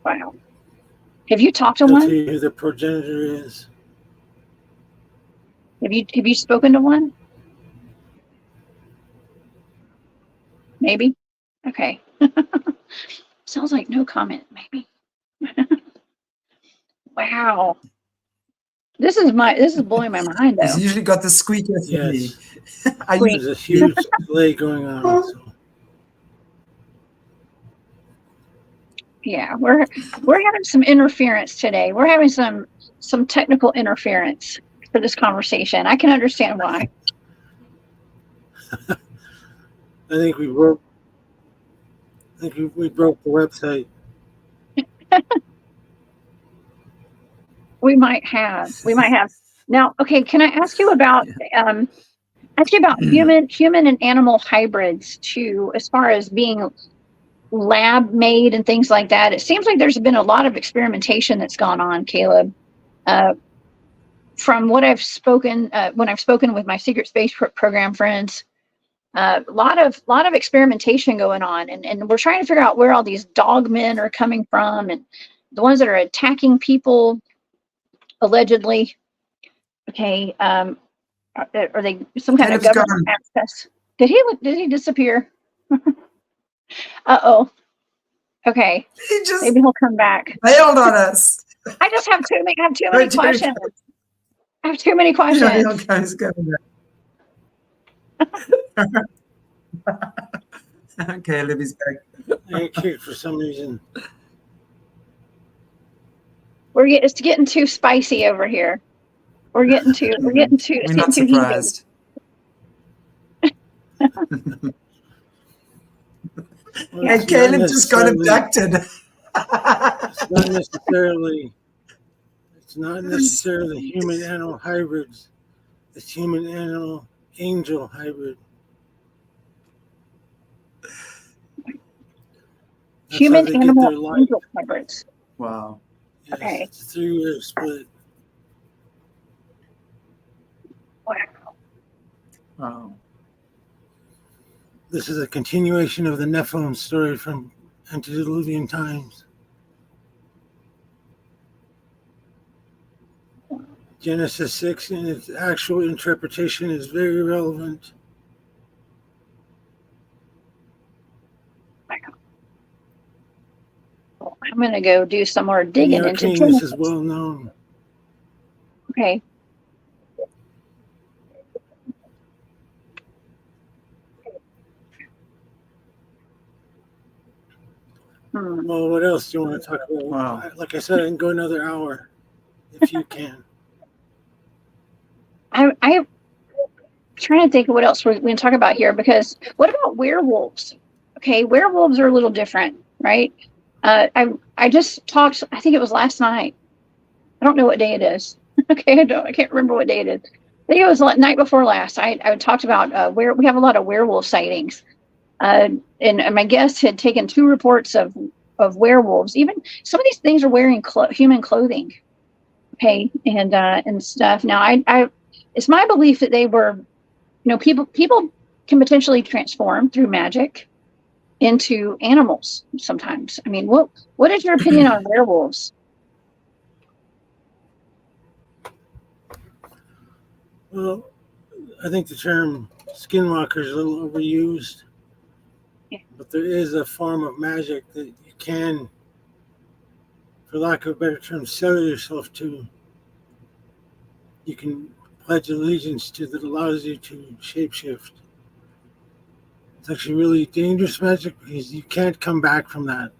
Wow. Have you talked to They'll one? tell you who their progenitor is. Have you spoken to one? Maybe. Okay. Sounds like no comment. Maybe. Wow. This is blowing my mind He's though. usually got the squeaker for me. Yes. I Squeak. use There's a huge delay going on. So. Yeah, we're having some interference today. We're having some technical interference for this conversation. I can understand why. I think we broke the website. We might have. Now, okay, can I ask you about human and animal hybrids too, as far as being lab made and things like that? It seems like there's been a lot of experimentation that's gone on, Caleb. From what I've spoken when I've spoken with my secret space program friends, a lot of experimentation going on, and we're trying to figure out where all these dog men are coming from, and the ones that are attacking people allegedly. Okay, are they some kind of Caleb's government gone. access? Did he disappear? Uh-oh. Okay, He just maybe he'll come back. bailed on us. I just have too many questions. I have too many You questions. know, he's coming back. Caleb is back. I ain't kicked for some reason. It's getting too spicy over here. We're getting too We're not too surprised. Well, And Caleb just got abducted. It's not necessarily human animal hybrids. It's human animal angel hybrid. That's Human how they animal get their life. angel hybrids. Wow. Yes, Okay. it's a 3-year split. Wow. This is a continuation of the Nephilim story from antediluvian times. Genesis 6 in its actual interpretation is very relevant. I'm going to go do some more In digging the into arcane, Genesis. this is well known. Okay. Well, what else do you want to talk about? Wow. Like I said, I can go another hour if you can. I'm trying to think of what else we can talk about here, because what about werewolves? Okay, werewolves are a little different, right? I just talked, I think it was last night. I don't know what day it is. Okay, I can't remember what day it is. I think it was night before last. I talked about where we have a lot of werewolf sightings. And my guest had taken 2 reports of werewolves. Even some of these things are wearing human clothing, okay, and stuff. Now, I it's my belief that they were, people can potentially transform through magic into animals sometimes. I mean, what is your opinion on werewolves? Well, I think the term skinwalker is a little overused. Yeah. But there is a form of magic that you can, for lack of a better term, sell yourself to. You can pledge allegiance to that allows you to shapeshift. It's actually really dangerous magic because you can't come back from that.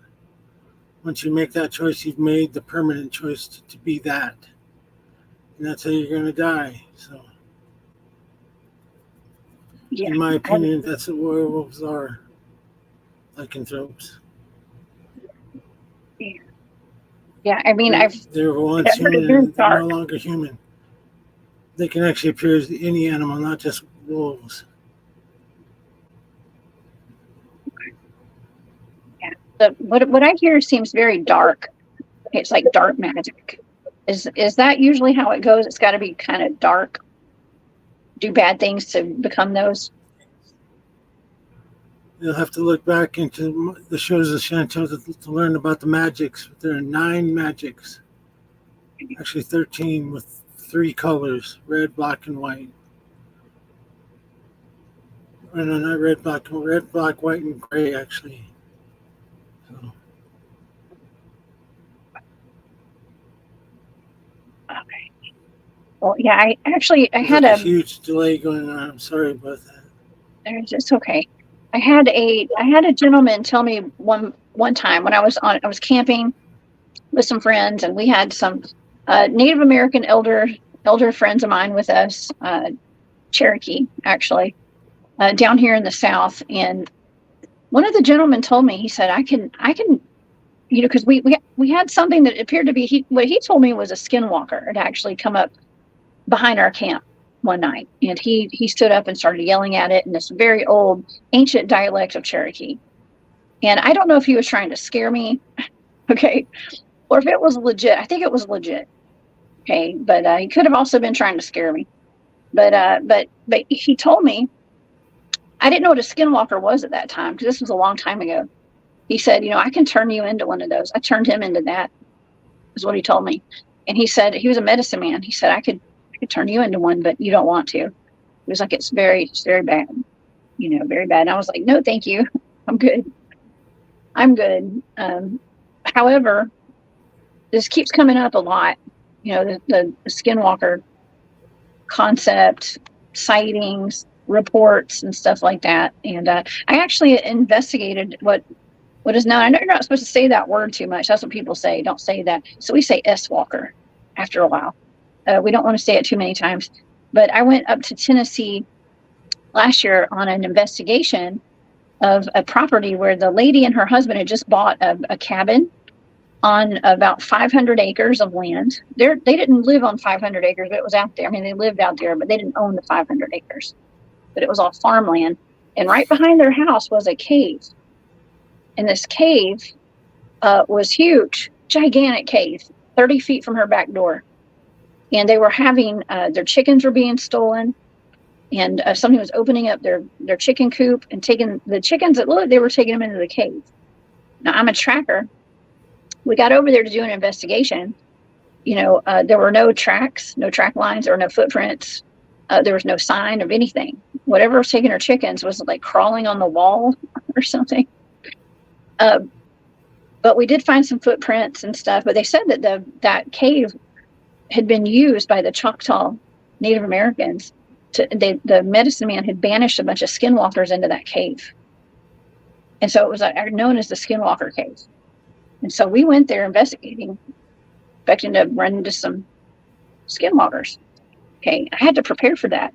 Once you make that choice, you've made the permanent choice to be that. And that's how you're going to die. So, Yeah. in my opinion, that's what werewolves are. Lycanthropes. Yeah, I mean, they were once human and they're no longer human. They can actually appear as any animal, not just wolves. Yeah, what I hear seems very dark. It's like dark magic. Is that usually how it goes? It's got to be kind of dark. Do bad things to become those. You'll have to look back into the shows of Chantelle to learn about the magics. There are 9 magics. Actually 13 with 3 colors, red, black, and white. Or no, not red, black, white, and gray, actually. So. Okay. Well, yeah, I had a huge delay going on. I'm sorry about that. It's okay. I had a gentleman tell me one time when I was camping with some friends, and we had some Native American elder friends of mine with us, Cherokee actually, down here in the South. And one of the gentlemen told me, he said, I can, you know, because we had something that appeared to be, what he told me was a skinwalker had actually come up behind our camp one night, and he stood up and started yelling at it in this very old ancient dialect of Cherokee. And I don't know if he was trying to scare me, okay, or if it was legit. I think it was legit, okay, but he could have also been trying to scare me. But he told me, I didn't know what a skinwalker was at that time, because this was a long time ago. He said, you know, I can turn you into one of those. I turned him into that, is what he told me. And he said, he was a medicine man. He said, I could turn you into one, but you don't want to. He was like, it's very bad, you know, very bad. And I was like, no, thank you. I'm good. However, this keeps coming up a lot, you know, the skinwalker concept, sightings, reports, and stuff like that. And I actually investigated what is known. I know you're not supposed to say that word too much. That's what people say. Don't say that. So we say S-walker after a while. We don't want to say it too many times. But I went up to Tennessee last year on an investigation of a property where the lady and her husband had just bought a cabin on about 500 acres of land. They didn't live on 500 acres, but it was out there. I mean, they lived out there, but they didn't own the 500 acres. But it was all farmland. And right behind their house was a cave. And this cave was huge, gigantic cave, 30 feet from her back door. And they were having, their chickens were being stolen. And somebody was opening up their chicken coop and taking the chickens that looked, they were taking them into the cave. Now, I'm a tracker. We got over there to do an investigation. You know, there were no tracks, no track lines, there were no footprints. There was no sign of anything. Whatever was taking her chickens was like crawling on the wall or something. But we did find some footprints and stuff. But they said that that cave had been used by the Choctaw Native Americans. The medicine man had banished a bunch of skinwalkers into that cave. And so it was known as the Skinwalker Cave. And so we went there investigating, expecting to run into some skinwalkers. Okay, I had to prepare for that.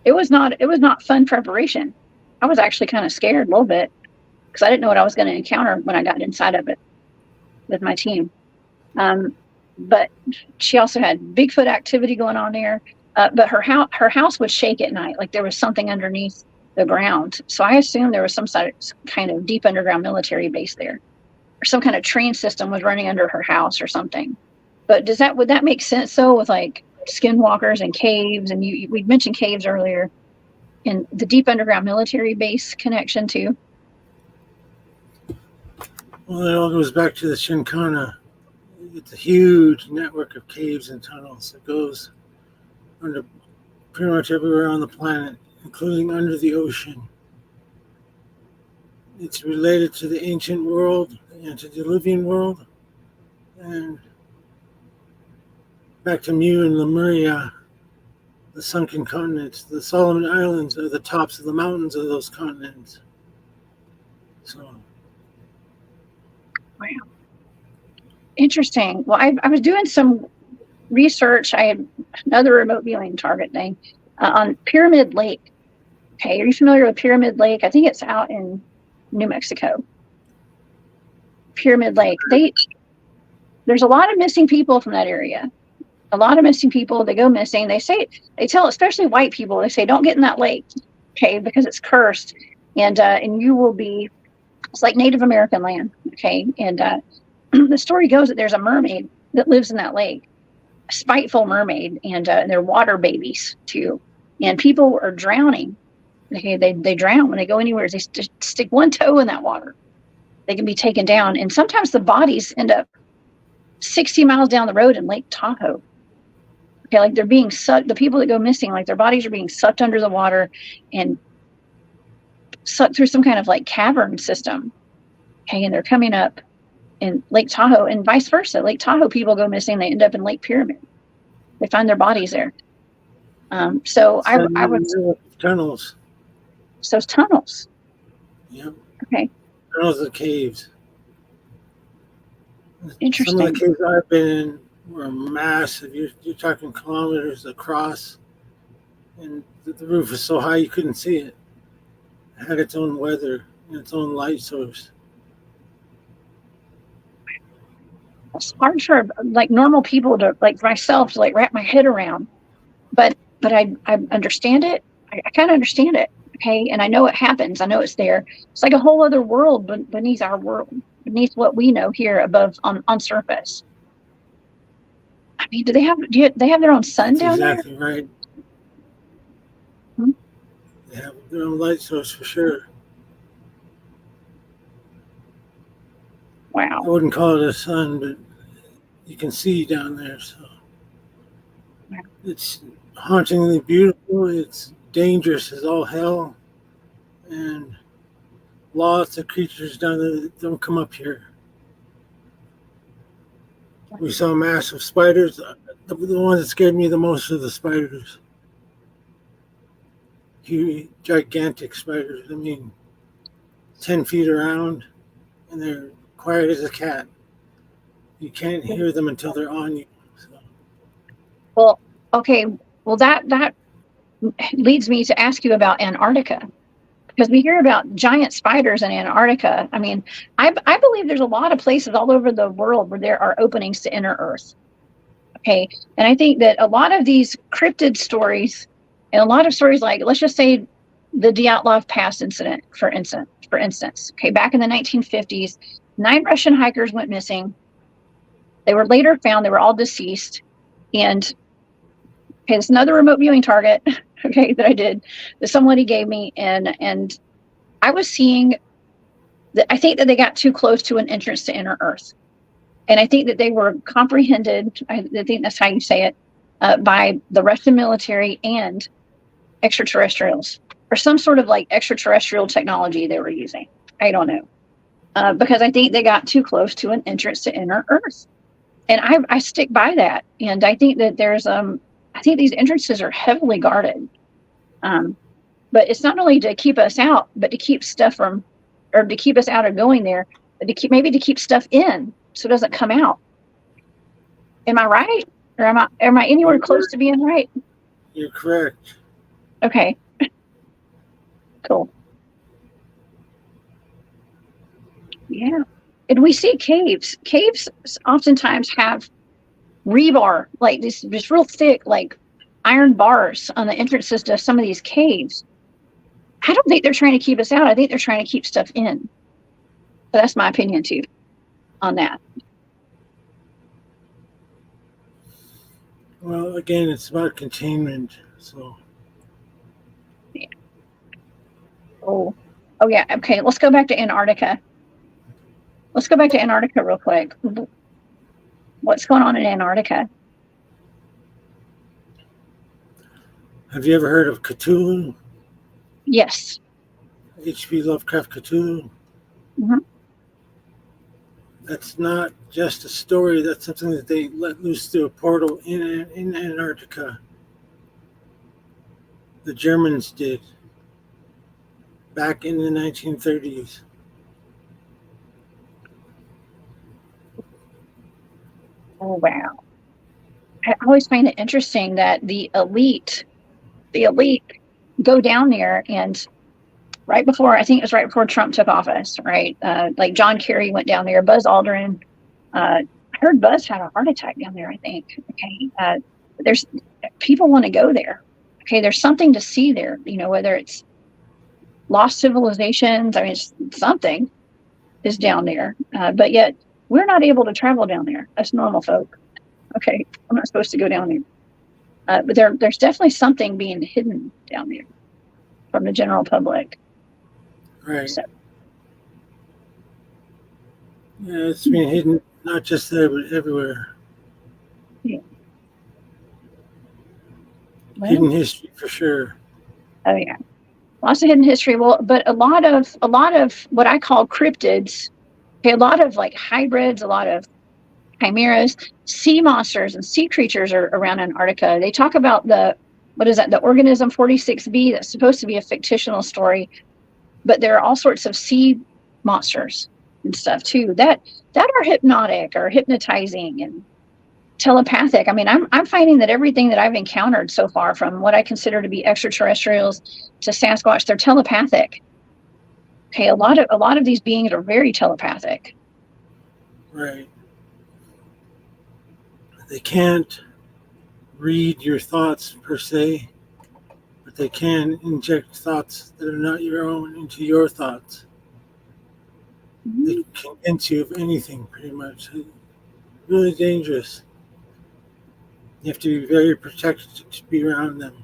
It was not fun preparation. I was actually kind of scared a little bit because I didn't know what I was going to encounter when I got inside of it with my team. But she also had Bigfoot activity going on there. But her house would shake at night, like there was something underneath the ground. So I assumed there was some kind of deep underground military base there, or some kind of train system was running under her house or something. But would that make sense though, with like skinwalkers and caves? And we mentioned caves earlier, and the deep underground military base connection too. Well, it all goes back to the Shinkana. It's a huge network of caves and tunnels that goes under pretty much everywhere on the planet, including under the ocean. It's related to the ancient world, the antediluvian world, and back to Mu and Lemuria, the sunken continents. The Solomon Islands are the tops of the mountains of those continents. So, wow, interesting. Well, I was doing some research. I had another remote viewing target thing on Pyramid Lake. Okay, are you familiar with Pyramid Lake? I think it's out in New Mexico. Pyramid Lake. There's a lot of missing people from that area. A lot of missing people. They go missing. They tell, especially white people, they say, don't get in that lake, okay, because it's cursed, and you will be. It's like Native American land, okay. And the story goes that there's a mermaid that lives in that lake, a spiteful mermaid, and they're water babies too. And people are drowning. Okay, they drown when they go anywhere. They stick one toe in that water, they can be taken down. And sometimes the bodies end up 60 miles down the road in Lake Tahoe. Okay, like they're being sucked. The people that go missing, like their bodies are being sucked under the water and through some kind of like cavern system. Okay, and they're coming up in Lake Tahoe, and vice versa. Lake Tahoe people go missing, they end up in Lake Pyramid. They find their bodies there. So I would tunnels. So it's tunnels. Yep. Okay. Tunnels and caves. Interesting. Some of the caves I've been in were massive. You're talking kilometers across, and the roof was so high you couldn't see it. It had its own weather and its own light source. It's hard for like normal people to, like myself, to like wrap my head around, but I understand it. I kind of understand it. Okay, and I know it happens. I know it's there. It's like a whole other world beneath our world, beneath what we know here above on surface. I mean, do they have their own sun down there? Exactly right. They have their own light source for sure. Wow. I wouldn't call it a sun, but you can see down there. So it's hauntingly beautiful. It's dangerous as all hell, and lots of creatures down there that don't come up here. We saw massive spiders. The ones that scared me the most are the spiders. Huge, gigantic spiders. I mean, 10 feet around, and they're quiet as a cat. You can't hear them until they're on you. So. Well, okay. Well, that leads me to ask you about Antarctica, because we hear about giant spiders in Antarctica. I mean, I believe there's a lot of places all over the world where there are openings to inner Earth. Okay, and I think that a lot of these cryptid stories, and a lot of stories like, let's just say, the Dyatlov Pass incident, for instance. Okay, back in the 1950s, 9 Russian hikers went missing. They were later found. They were all deceased, and okay, it's another remote viewing target, okay, that I did, that somebody gave me, and I was seeing that I think that they got too close to an entrance to inner Earth. And I think that they were comprehended, I think that's how you say it, by the Russian military and extraterrestrials, or some sort of like extraterrestrial technology they were using. I don't know. Because I think they got too close to an entrance to inner Earth. And I stick by that. And I think that there's I think these entrances are heavily guarded. But it's not only to keep us out, but to keep stuff from, or to keep us out of going there, but to keep stuff in so it doesn't come out. Am I right? Or am I anywhere close to being right? You're correct. Okay. Cool. Yeah. And we see caves. Caves oftentimes have rebar, like this real thick, like iron bars on the entrances to some of these caves. I don't think they're trying to keep us out. I think they're trying to keep stuff in. But that's my opinion too on that. Well, again, it's about containment. So. Yeah. Oh yeah. Okay. Let's go back to Antarctica. Let's go back to Antarctica real quick. What's going on in Antarctica? Have you ever heard of Cthulhu? Yes. H.P. Lovecraft Cthulhu? Mm-hmm. That's not just a story. That's something that they let loose through a portal in Antarctica. The Germans did back in the 1930s. Oh, wow. I always find it interesting that the elite go down there, and right before Trump took office, right? Like John Kerry went down there, Buzz Aldrin. I heard Buzz had a heart attack down there, I think. Okay. There's people want to go there. Okay. There's something to see there, whether it's lost civilizations. I mean, something is down there. But yet we're not able to travel down there. That's normal folk. Okay. I'm not supposed to go down there. But there's definitely something being hidden down there from the general public. Right. So. Yeah, it's being hidden not just there, but everywhere. Yeah. Well, hidden history for sure. oh yeah. lots of hidden history. Well, but a lot of what I call cryptids, okay, a lot of like hybrids, a lot of chimeras, sea monsters and sea creatures are around Antarctica. They talk about the organism 46B, that's supposed to be a fictional story, but there are all sorts of sea monsters and stuff too that are hypnotic or hypnotizing and telepathic. I mean, I'm finding that everything that I've encountered so far, from what I consider to be extraterrestrials to Sasquatch, they're telepathic. Okay, a lot of these beings are very telepathic. Right. They can't read your thoughts per se, but they can inject thoughts that are not your own into your thoughts. Mm-hmm. They can convince you of anything, pretty much. Really dangerous. You have to be very protected to be around them.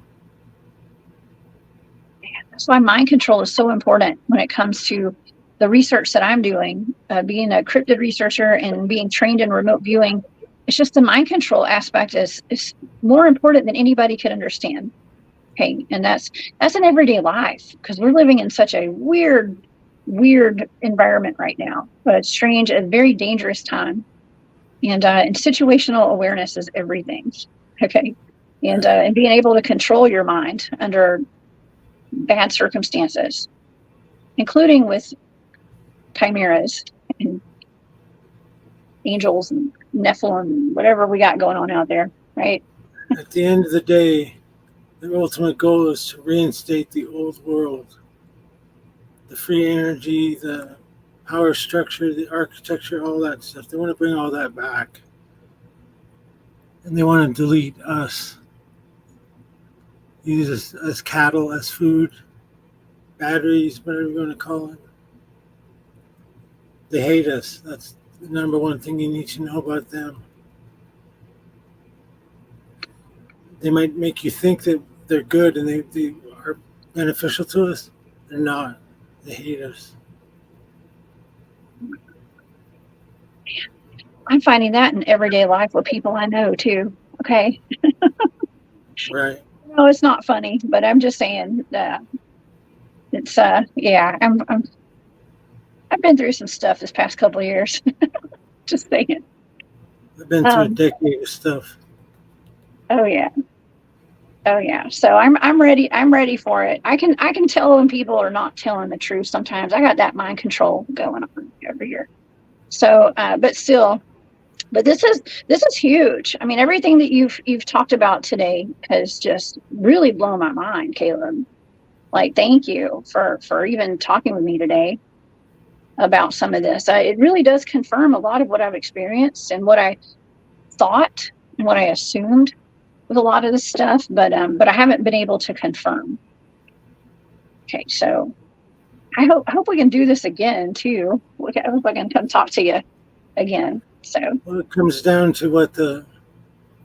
That's why mind control is so important when it comes to the research that I'm doing, being a cryptid researcher and being trained in remote viewing. It's just the mind control aspect is more important than anybody could understand. Okay, and that's an everyday life, because we're living in such a weird environment right now. But it's strange, a very dangerous time. And situational awareness is everything. Okay, and being able to control your mind under bad circumstances, including with chimeras and angels and Nephilim, whatever we got going on out there, right? At the end of the day, the ultimate goal is to reinstate the old world, the free energy, the power structure, the architecture, all that stuff. They want to bring all that back. And they want to delete us. Use us as cattle, as food, batteries, whatever you want to call it. They hate us. That's the number one thing you need to know about them. They might make you think that they're good and they are beneficial to us. They're not. They hate us. I'm finding that in everyday life with people I know too. Okay. Right. No, it's not funny, but I'm just saying it's yeah. I've been through some stuff this past couple of years. Just saying. I've been through a decade of stuff. Oh yeah. So I'm ready. I'm ready for it. I can tell when people are not telling the truth. Sometimes I got that mind control going on over here. So, but still, this is huge. I mean, everything that you've talked about today has just really blown my mind, Caleb. Like, thank you for even talking with me today about some of this. It really does confirm a lot of what I've experienced and what I thought and what I assumed with a lot of this stuff, but I haven't been able to confirm. Okay, so I hope we can do this again too. I hope I can come talk to you again. So well, it comes down to what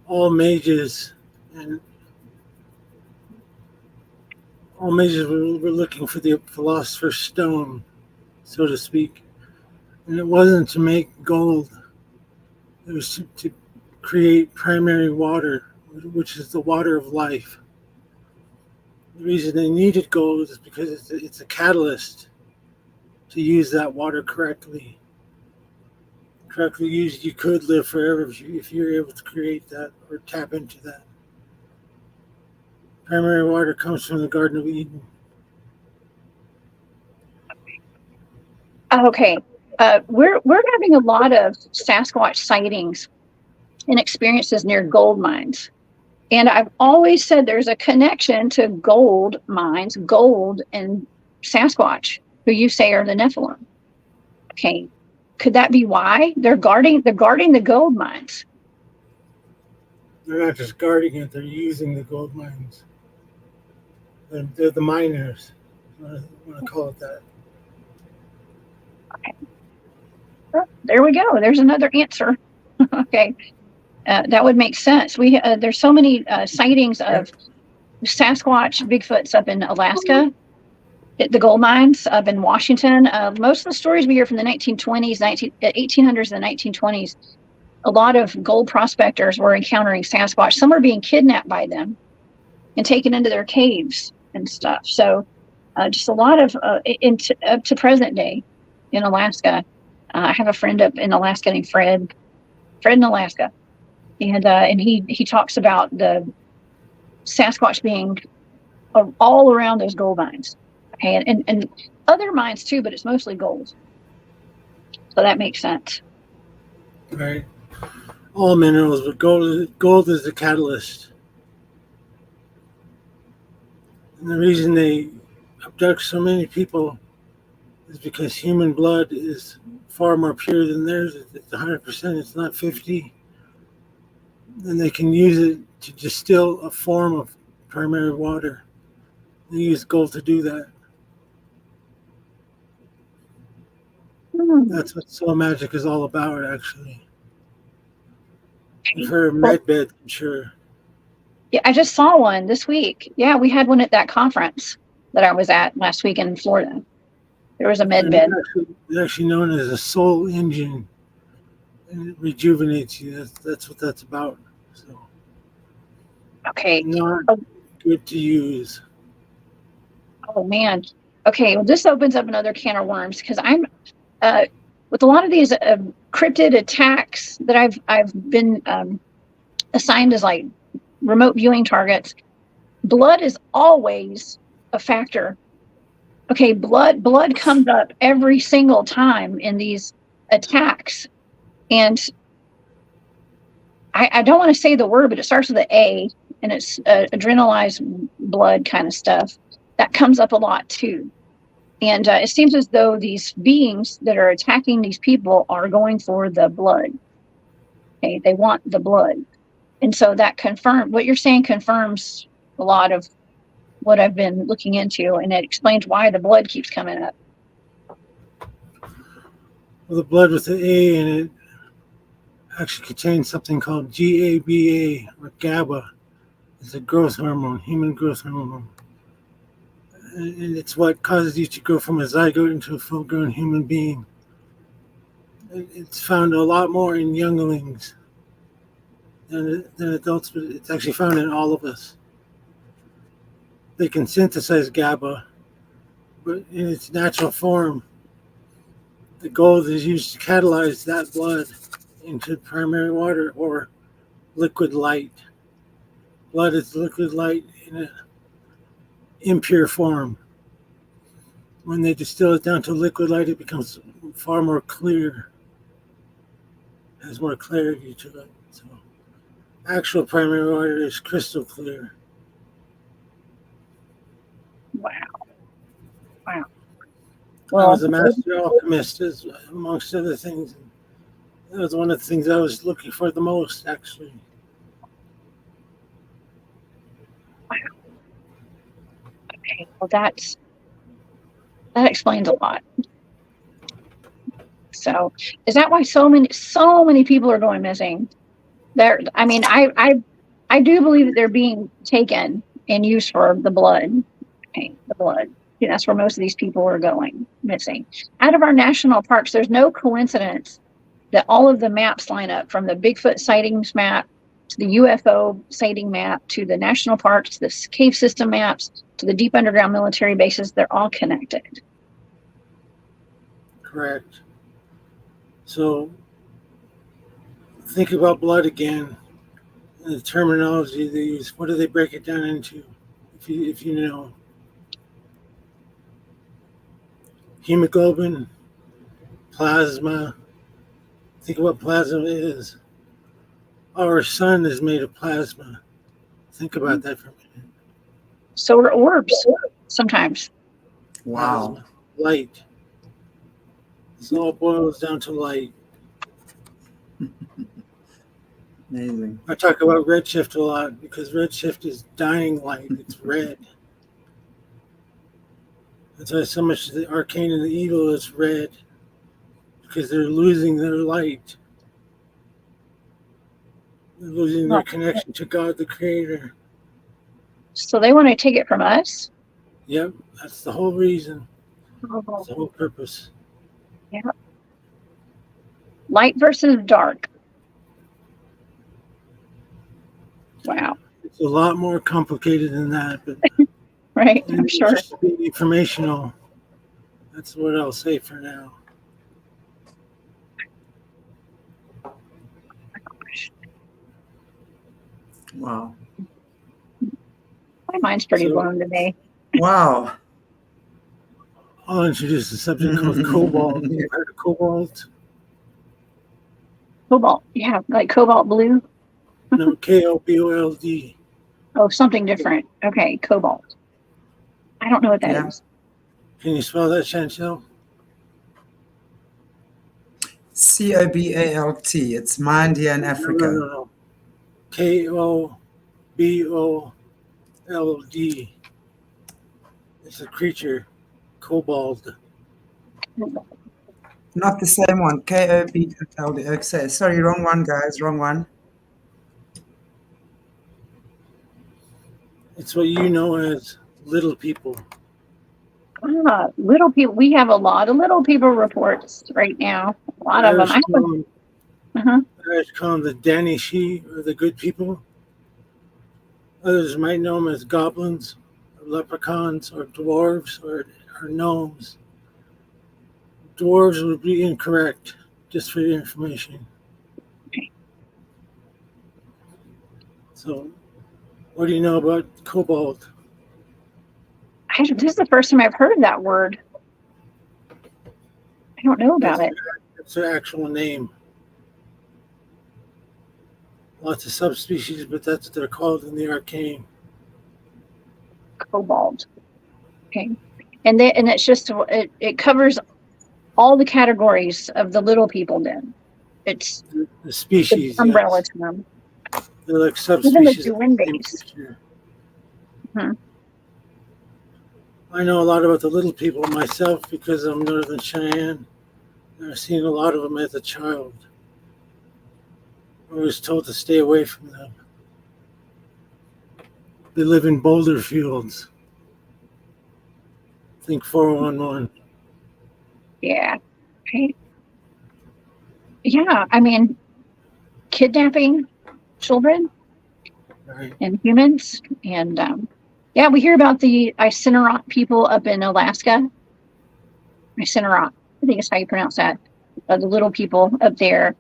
all mages were looking for, the philosopher's stone, so to speak. And it wasn't to make gold. It was to create primary water, which is the water of life. The reason they needed gold is because it's a catalyst to use that water correctly. Correctly used, you could live forever if you're able to create that or tap into that. Primary water comes from the Garden of Eden. Okay, we're having a lot of Sasquatch sightings and experiences near gold mines. And I've always said there's a connection to gold mines, gold and Sasquatch, who you say are the Nephilim. Okay, could that be why they're guarding the gold mines? They're not just guarding it; they're using the gold mines. They're the miners. I want to call it that. Okay, well, there we go. There's another answer. Okay. That would make sense. There's so many sightings of Sasquatch, Bigfoots up in Alaska, the gold mines up in Washington. Most of the stories we hear from the 1800s and 1920s, a lot of gold prospectors were encountering Sasquatch. Some were being kidnapped by them and taken into their caves and stuff. So just a lot of up to present day in Alaska. I have a friend up in Alaska named Fred in Alaska, and he talks about the Sasquatch being all around those gold mines, okay, and other mines too, but it's mostly gold. So that makes sense. Right. All minerals, but gold is the catalyst. And the reason they abduct so many people is because human blood is far more pure than theirs. It's 100%. It's not 50. And they can use it to distill a form of primary water. They use gold to do that. That's what soul magic is all about, actually. You've heard of med beds, I'm sure. Yeah, I just saw one this week. Yeah, we had one at that conference that I was at last week in Florida. There was a med bed. It's actually known as a soul engine. And it rejuvenates you. That's what that's about. So, okay. Not good to use. Oh, man. Okay, well, this opens up another can of worms because I'm with a lot of these cryptid attacks that I've been assigned as like remote viewing targets. Blood is always a factor. Okay, blood comes up every single time in these attacks, and I don't want to say the word, but it starts with an A, and it's adrenalized blood kind of stuff that comes up a lot too. And it seems as though these beings that are attacking these people are going for the blood. Okay, they want the blood. And so that what you're saying confirms a lot of what I've been looking into, and it explains why the blood keeps coming up. Well, the blood with the A in it actually contains something called GABA, or GABA. It's a growth hormone, human growth hormone. And it's what causes you to grow from a zygote into a full-grown human being. It's found a lot more in younglings than adults, but it's actually found in all of us. They can synthesize GABA, but in its natural form, the gold is used to catalyze that blood into primary water or liquid light. Blood is liquid light in an impure form. When they distill it down to liquid light, it becomes far more clear, has more clarity to it. So, actual primary water is crystal clear. Wow. Well, I was a master alchemist, amongst other things. That was one of the things I was looking for the most, actually. Wow. Okay, well that explains a lot. So, is that why so many people are going missing? I mean, I do believe that they're being taken and used for the blood. Okay, the blood. Yeah, that's where most of these people are going missing. Out of our national parks, there's no coincidence that all of the maps line up, from the Bigfoot sightings map to the UFO sighting map to the national parks to the cave system maps to the deep underground military bases. They're all connected. Correct. So think about blood again, and the terminology they use. What do they break it down into? If you know. Hemoglobin, plasma. Think of what plasma is. Our sun is made of plasma. Think about that for a minute. So we're orbs sometimes. Wow. Plasma, light. This all boils down to light. Amazing. I talk about redshift a lot because redshift is dying light. It's red. That's why so much of the arcane and the evil is red, because they're losing their light. They're losing their connection to God, the Creator. So they want to take it from us? Yep, that's the whole reason. That's the whole purpose. Yeah. Light versus dark. Wow. It's a lot more complicated than that, but Right, And I'm sure. just to be informational. That's what I'll say for now. Wow. My mind's pretty So- blown today. Wow. I'll introduce a subject called cobalt. You've heard of cobalt? Cobalt, yeah, like cobalt blue. No, KOBOLD. Oh, something different. Okay, cobalt. I don't know what that Yeah. is. Can you spell that, Chantelle? COBALT. It's mined here in Africa. No. KOBOLD. It's a creature, kobold. Not the same one. KOBALD. Okay, sorry, wrong one, guys. Wrong one. It's what you know as little people. Little people. We have a lot of little people reports right now. A lot of them. Irish call them the Danishi, or the good people. Others might know them as goblins, or leprechauns, or dwarves, or gnomes. Dwarves would be incorrect, just for your information. Okay. So, what do you know about cobalt? This is the first time I've heard of that word. I don't know about it. It's their actual name. Lots of subspecies, but that's what they're called in the arcane. Cobalt. Okay. And it's just, it covers all the categories of the little people then. It's The species. the umbrella Yes. term. They're like Even the subspecies. of the same duendes. creature. Hmm. I know a lot about the little people myself because I'm Northern Cheyenne. I've seen a lot of them as a child. I was told to stay away from them. They live in boulder fields. Think 411. Yeah. Okay. Yeah. I mean, kidnapping children Right. and humans. And yeah, we hear about the Incinerock people up in Alaska. Incinerock, I think is how you pronounce that. The little people up there.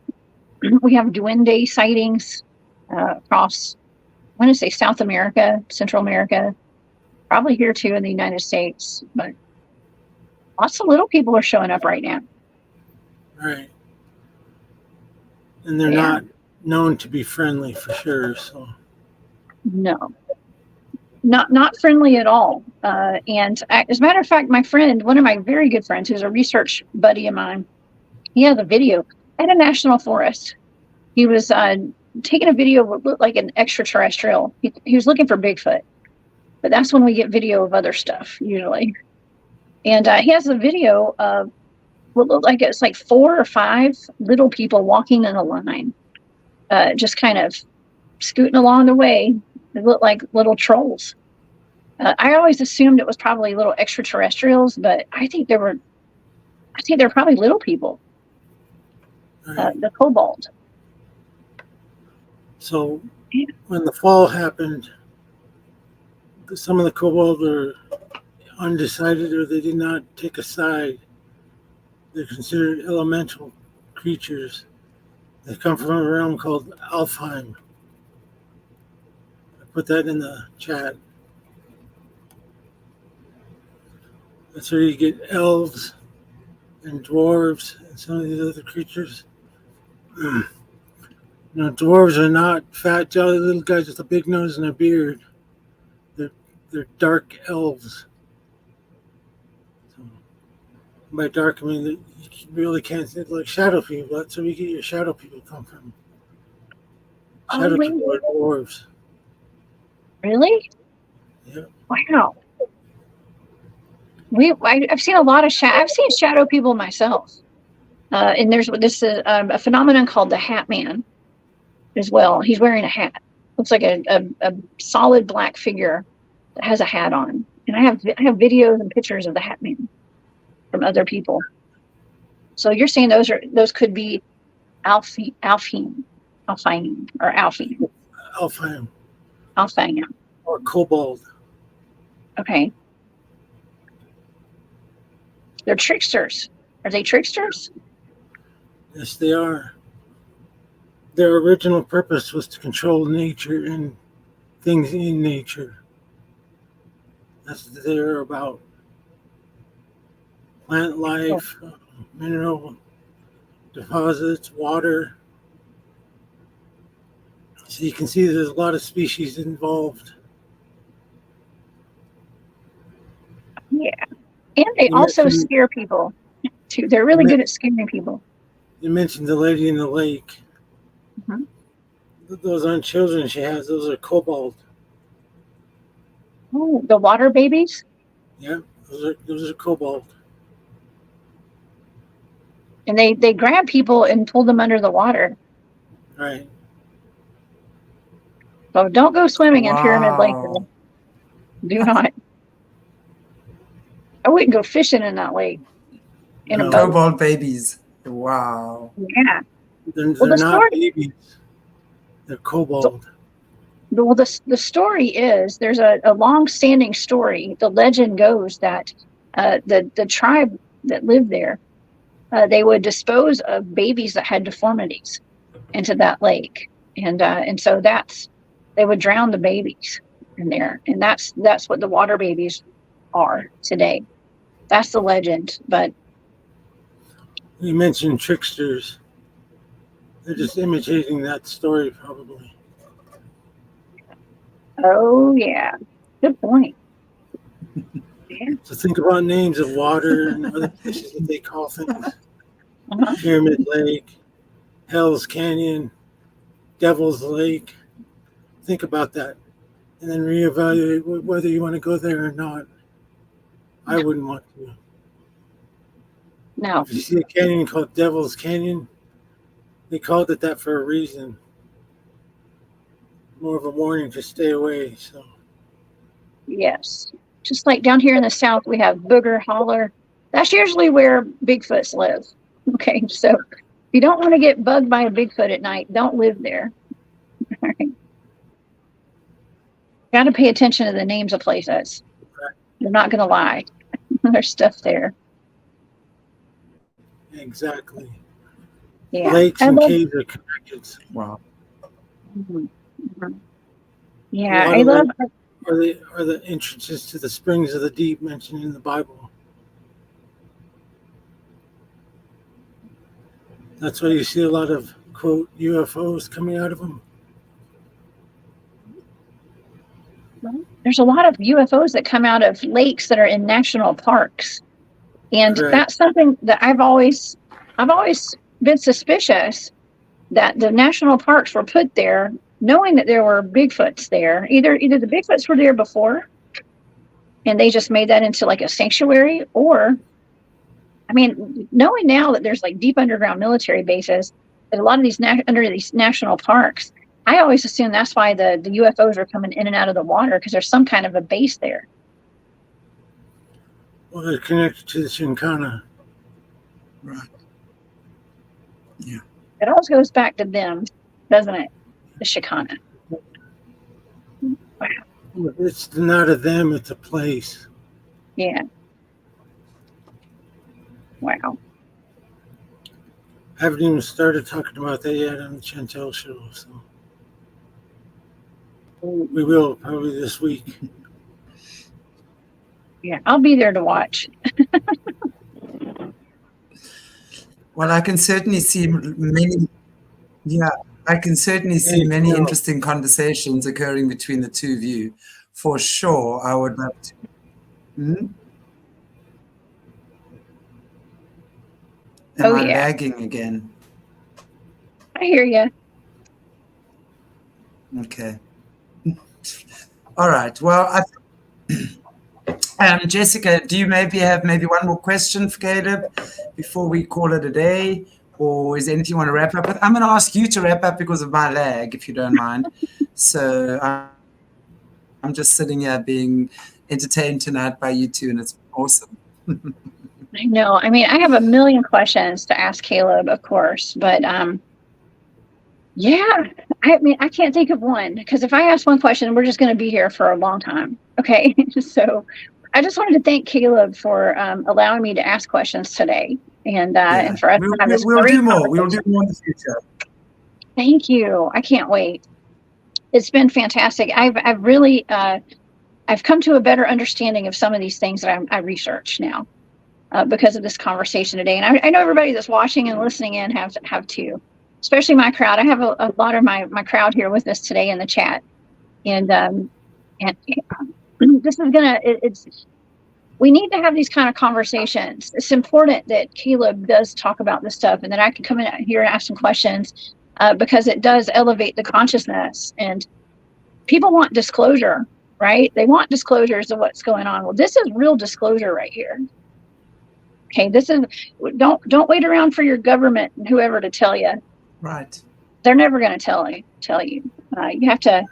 We have duende sightings across, I want to say South America, Central America, probably here too in the United States. But lots of little people are showing up right now. Right. And they're Yeah. not known to be friendly for sure. So No, not friendly at all. And as a matter of fact, my friend, one of my very good friends, who's a research buddy of mine, he has a video at a national forest. He was taking a video of what looked like an extraterrestrial. He was looking for Bigfoot, but that's when we get video of other stuff usually. And he has a video of what looked like it's like 4 or 5 little people walking in a line, just kind of scooting along the way. They look like little trolls. I always assumed it was probably little extraterrestrials, but I think they're probably little people. right. The cobalt. So when the fall happened, some of the kobolds were undecided, or they did not take a side. They're considered elemental creatures. They come from a realm called Alfheim. I put that in the chat. That's where you get elves and dwarves and some of these other creatures. No, dwarves are not fat, jolly little guys with a big nose and a beard. They're dark elves. So, by dark, I mean that you really can't see, like shadow people. That's where you get your shadow people come from. Shadow people are dwarves. Really? Yeah. Wow. I've seen a lot of I've seen shadow people myself. And there's a phenomenon called the Hat Man as well. He's wearing a hat. Looks like a solid black figure that has a hat on. And I have videos and pictures of the Hat Man from other people. So you're saying those could be Alfheim or Alfie. Alfheim Alfheim. or kobold. Okay. They're tricksters. Are they tricksters? Yes, they are. Their original purpose was to control nature and things in nature. That's what they're about. Plant life, mineral deposits, water. So you can see there's a lot of species involved. Yeah. And they also scare people too. They're really good at scaring people. You mentioned the lady in the lake. Mhm. Those aren't children she has. Those are kobold. Oh, the water babies? Yeah, those are kobold. And they grab people and pull them under the water. Right. So don't go swimming in Pyramid Lake. Wow. Do not. I wouldn't go fishing in that lake. In a No. boat. Cobalt babies. Wow. Yeah. They're Well, the not story- babies. They're kobold. Well, the story is there's a long-standing story. The legend goes that the tribe that lived there, they would dispose of babies that had deformities into that lake, and so they would drown the babies in there, and that's what the water babies are today. That's the legend. But You mentioned tricksters. They're just imitating that story, probably. oh yeah, good point. Yeah. So think about names of water and other places that they call things. Uh-huh. Pyramid Lake, Hell's Canyon, Devil's Lake. Think about that. And then reevaluate whether you want to go there or not. I wouldn't want to. No. If you see a canyon called Devil's Canyon, they called it that for a reason. More of a warning to stay away. So Yes. Just like down here in the South, we have Booger Holler. That's usually where Bigfoots live. Okay, so if you don't want to get bugged by a Bigfoot at night, don't live there. All right. Got to pay attention to the names of places. They're not going to lie. There's stuff there. exactly. Yeah. Lakes I and love- caves are connected. Wow. Mhm. Mhm. Yeah, A lot I of love. Are the entrances to the springs of the deep mentioned in the Bible. That's why you see a lot of, quote, UFOs coming out of them. There's a lot of UFOs that come out of lakes that are in national parks, and Correct. that's something that I've always been suspicious that the national parks were put there knowing that there were Bigfoots there. Either the Bigfoots were there before and they just made that into like a sanctuary, or I mean, knowing now that there's like deep underground military bases at a lot of these under these national parks, I always assume that's why the UFOs are coming in and out of the water, because there's some kind of a base there. Well, they're connected to the Shinkana. Right. Yeah. It always goes back to them, doesn't it? The Shikana. Wow. It's not a them, it's a place. Yeah. Wow. I haven't even started talking about that yet on the Chantelle show, so we will probably this week. Yeah, I'll be there to watch. Well, I can certainly see many. Yeah, I can certainly see many interesting conversations occurring between the two of you, for sure. I would love to. Hmm? Am Oh, I yeah. lagging again? I hear you. Okay. All right. Well, Jessica, do you maybe have one more question for Caleb before we call it a day? Or is there anything you want to wrap up with? I'm going to ask you to wrap up because of my lag, if you don't mind. So I'm just sitting here being entertained tonight by you two, and it's awesome. I know. I mean, I have a million questions to ask Caleb, of course, but yeah, I mean, I can't think of one, because if I ask one question, we're just going to be here for a long time. Okay, so I just wanted to thank Caleb for allowing me to ask questions today, and for us to have this we'll great do more. We'll do conversation. more in the future. Thank you. I can't wait. It's been fantastic. I've really I've come to a better understanding of some of these things that I research now because of this conversation today. And I know everybody that's watching and listening in have too, especially my crowd. I have a lot of my crowd here with us today in the chat, and this is we need to have these kind of conversations. It's important that Caleb does talk about this stuff, and that I can come in here and ask some questions because it does elevate the consciousness. And people want disclosure, right? They want disclosures of what's going on. Well, this is real disclosure right here. Okay, this is don't wait around for your government and whoever to tell you. Right. They're never going to tell you. You have to,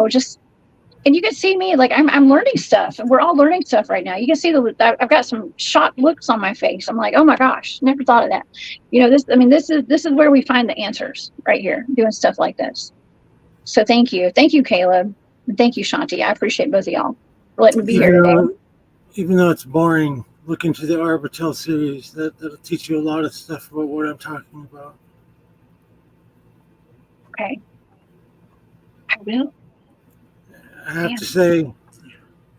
just. And you can see me, like I'm learning stuff, and we're all learning stuff right now. You can see I've got some shocked looks on my face. I'm like, oh my gosh, never thought of that. This is where we find the answers right here, doing stuff like this. So thank you, Caleb, and thank you, Shanti. I appreciate both of y'all for letting me be here today. Even though it's boring, look into the Arbitel series. That'll teach you a lot of stuff about what I'm talking about. Okay, I will. I have to say,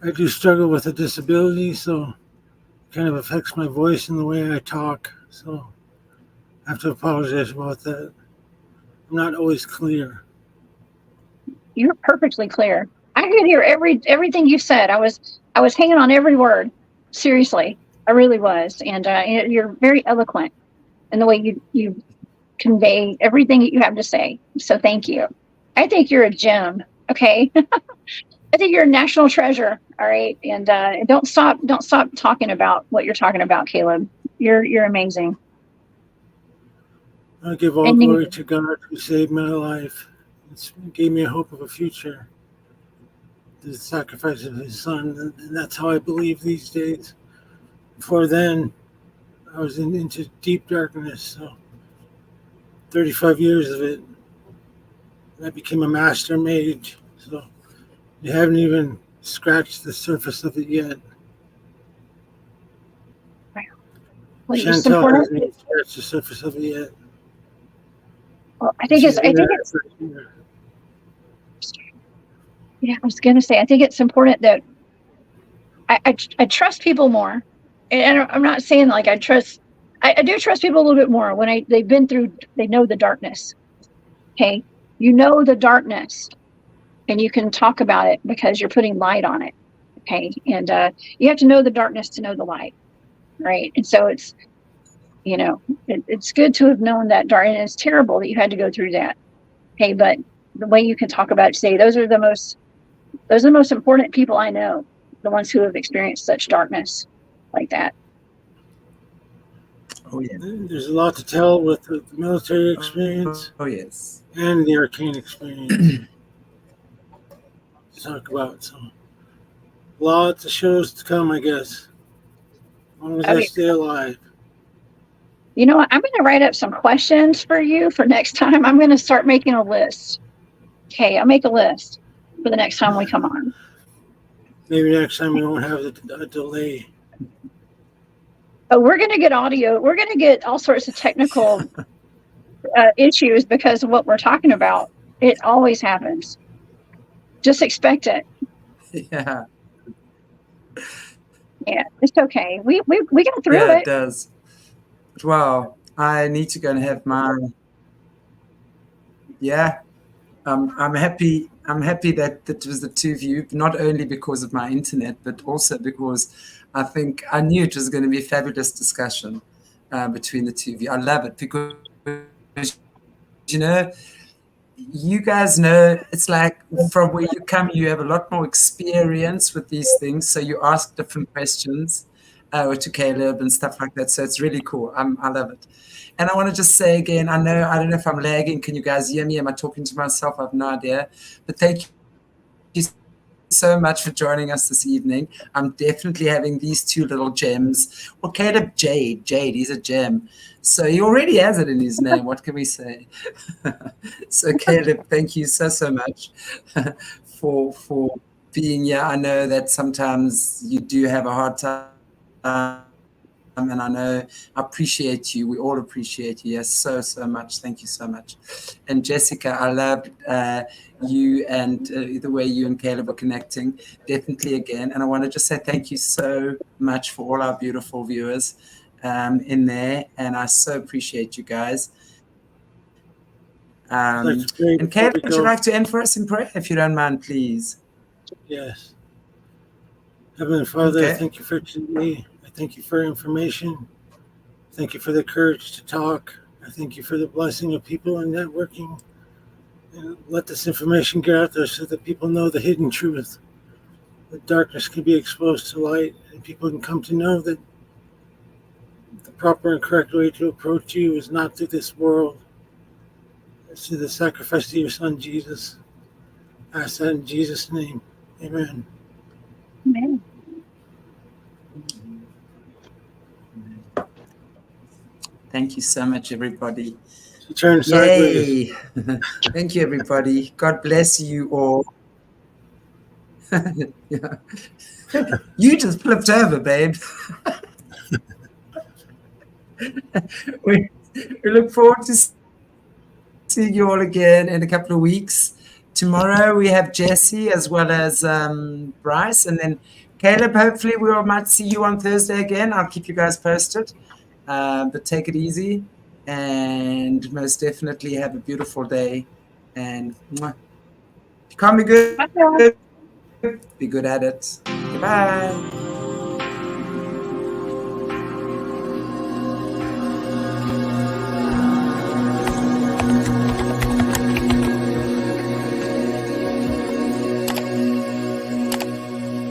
I do struggle with a disability, so it kind of affects my voice and the way I talk. So I have to apologize about that. I'm not always clear. You're perfectly clear. I could hear everything you said. I was hanging on every word. Seriously, I really was. And you're very eloquent in the way you convey everything that you have to say. So thank you. I think you're a gem. Okay. I think you're a national treasure. All right. And don't stop talking about what you're talking about, Caleb. You're amazing. I give all glory to God who saved my life. It gave me a hope of a future. The sacrifice of his son. And that's how I believe these days. Before then, I was into deep darkness. So 35 years of it. I became a master mage, so you haven't even scratched the surface of it yet. Wow. Well, Chantelle hasn't even scratched the surface of it yet. Well, I think it's yeah, I was gonna say, I think it's important that I trust people more. And I'm not saying like I do trust people a little bit more when they've been through, they know the darkness. Okay. You know the darkness, and you can talk about it because you're putting light on it. Okay. And you have to know the darkness to know the light. Right. And so it's, it's good to have known that dark, and it's terrible that you had to go through that. Okay. But the way you can talk about it, say those are the most important people I know, the ones who have experienced such darkness like that. Oh yeah. There's a lot to tell with the military experience. Oh yes. And the arcane experience to talk about. So lots of shows to come, I guess. As long as I stay alive. You know what? I'm going to write up some questions for you for next time. I'm going to start making a list. Okay, I'll make a list for the next time we come on. Maybe next time we won't have a delay. Oh, we're going to get audio. We're going to get all sorts of technical issues because of what we're talking about. It always happens. Just expect it. Yeah. Yeah, it's okay. We got through it. Yeah, it does. Wow, I need to go and have my. Yeah, I'm happy. I'm happy that it was the two of you, not only because of my internet, but also because I think I knew it was going to be a fabulous discussion between the two of you. I love it because, you guys know, it's like from where you come, you have a lot more experience with these things. So you ask different questions to Caleb and stuff like that. So it's really cool. I love it. And I want to just say again, I don't know if I'm lagging. Can you guys hear me? Am I talking to myself? I have no idea. But thank you so much for joining us this evening. I'm definitely having these two little gems. Well, Caleb, Jade, he's a gem. So he already has it in his name. What can we say? So Caleb, thank you so much for being here. I know that sometimes you do have a hard time. And I know I appreciate you. We all appreciate you. Yes, so much. Thank you so much. And Jessica, I loved you and the way you and Caleb are connecting. Definitely again. And I want to just say thank you so much for all our beautiful viewers in there. And I so appreciate you guys. And Caleb, would you like to end for us in prayer, if you don't mind, please? Yes. Heavenly Father, I thank you for today. Thank you for information. Thank you for the courage to talk. I thank you for the blessing of people and networking. And let this information get out there so that people know the hidden truth. That darkness can be exposed to light, and people can come to know that the proper and correct way to approach you is not through this world. It's through the sacrifice of your Son, Jesus. I ask that in Jesus' name. Amen. Amen. Thank you so much, everybody. Turn sideways. Thank you, everybody. God bless you all. Yeah. You just flipped over, babe. we look forward to seeing you all again in a couple of weeks. Tomorrow we have Jesse as well as Bryce, and then Caleb. Hopefully we might see you on Thursday again. I'll keep you guys posted. But take it easy, and most definitely have a beautiful day. And if you can't be good, be good at it. Goodbye.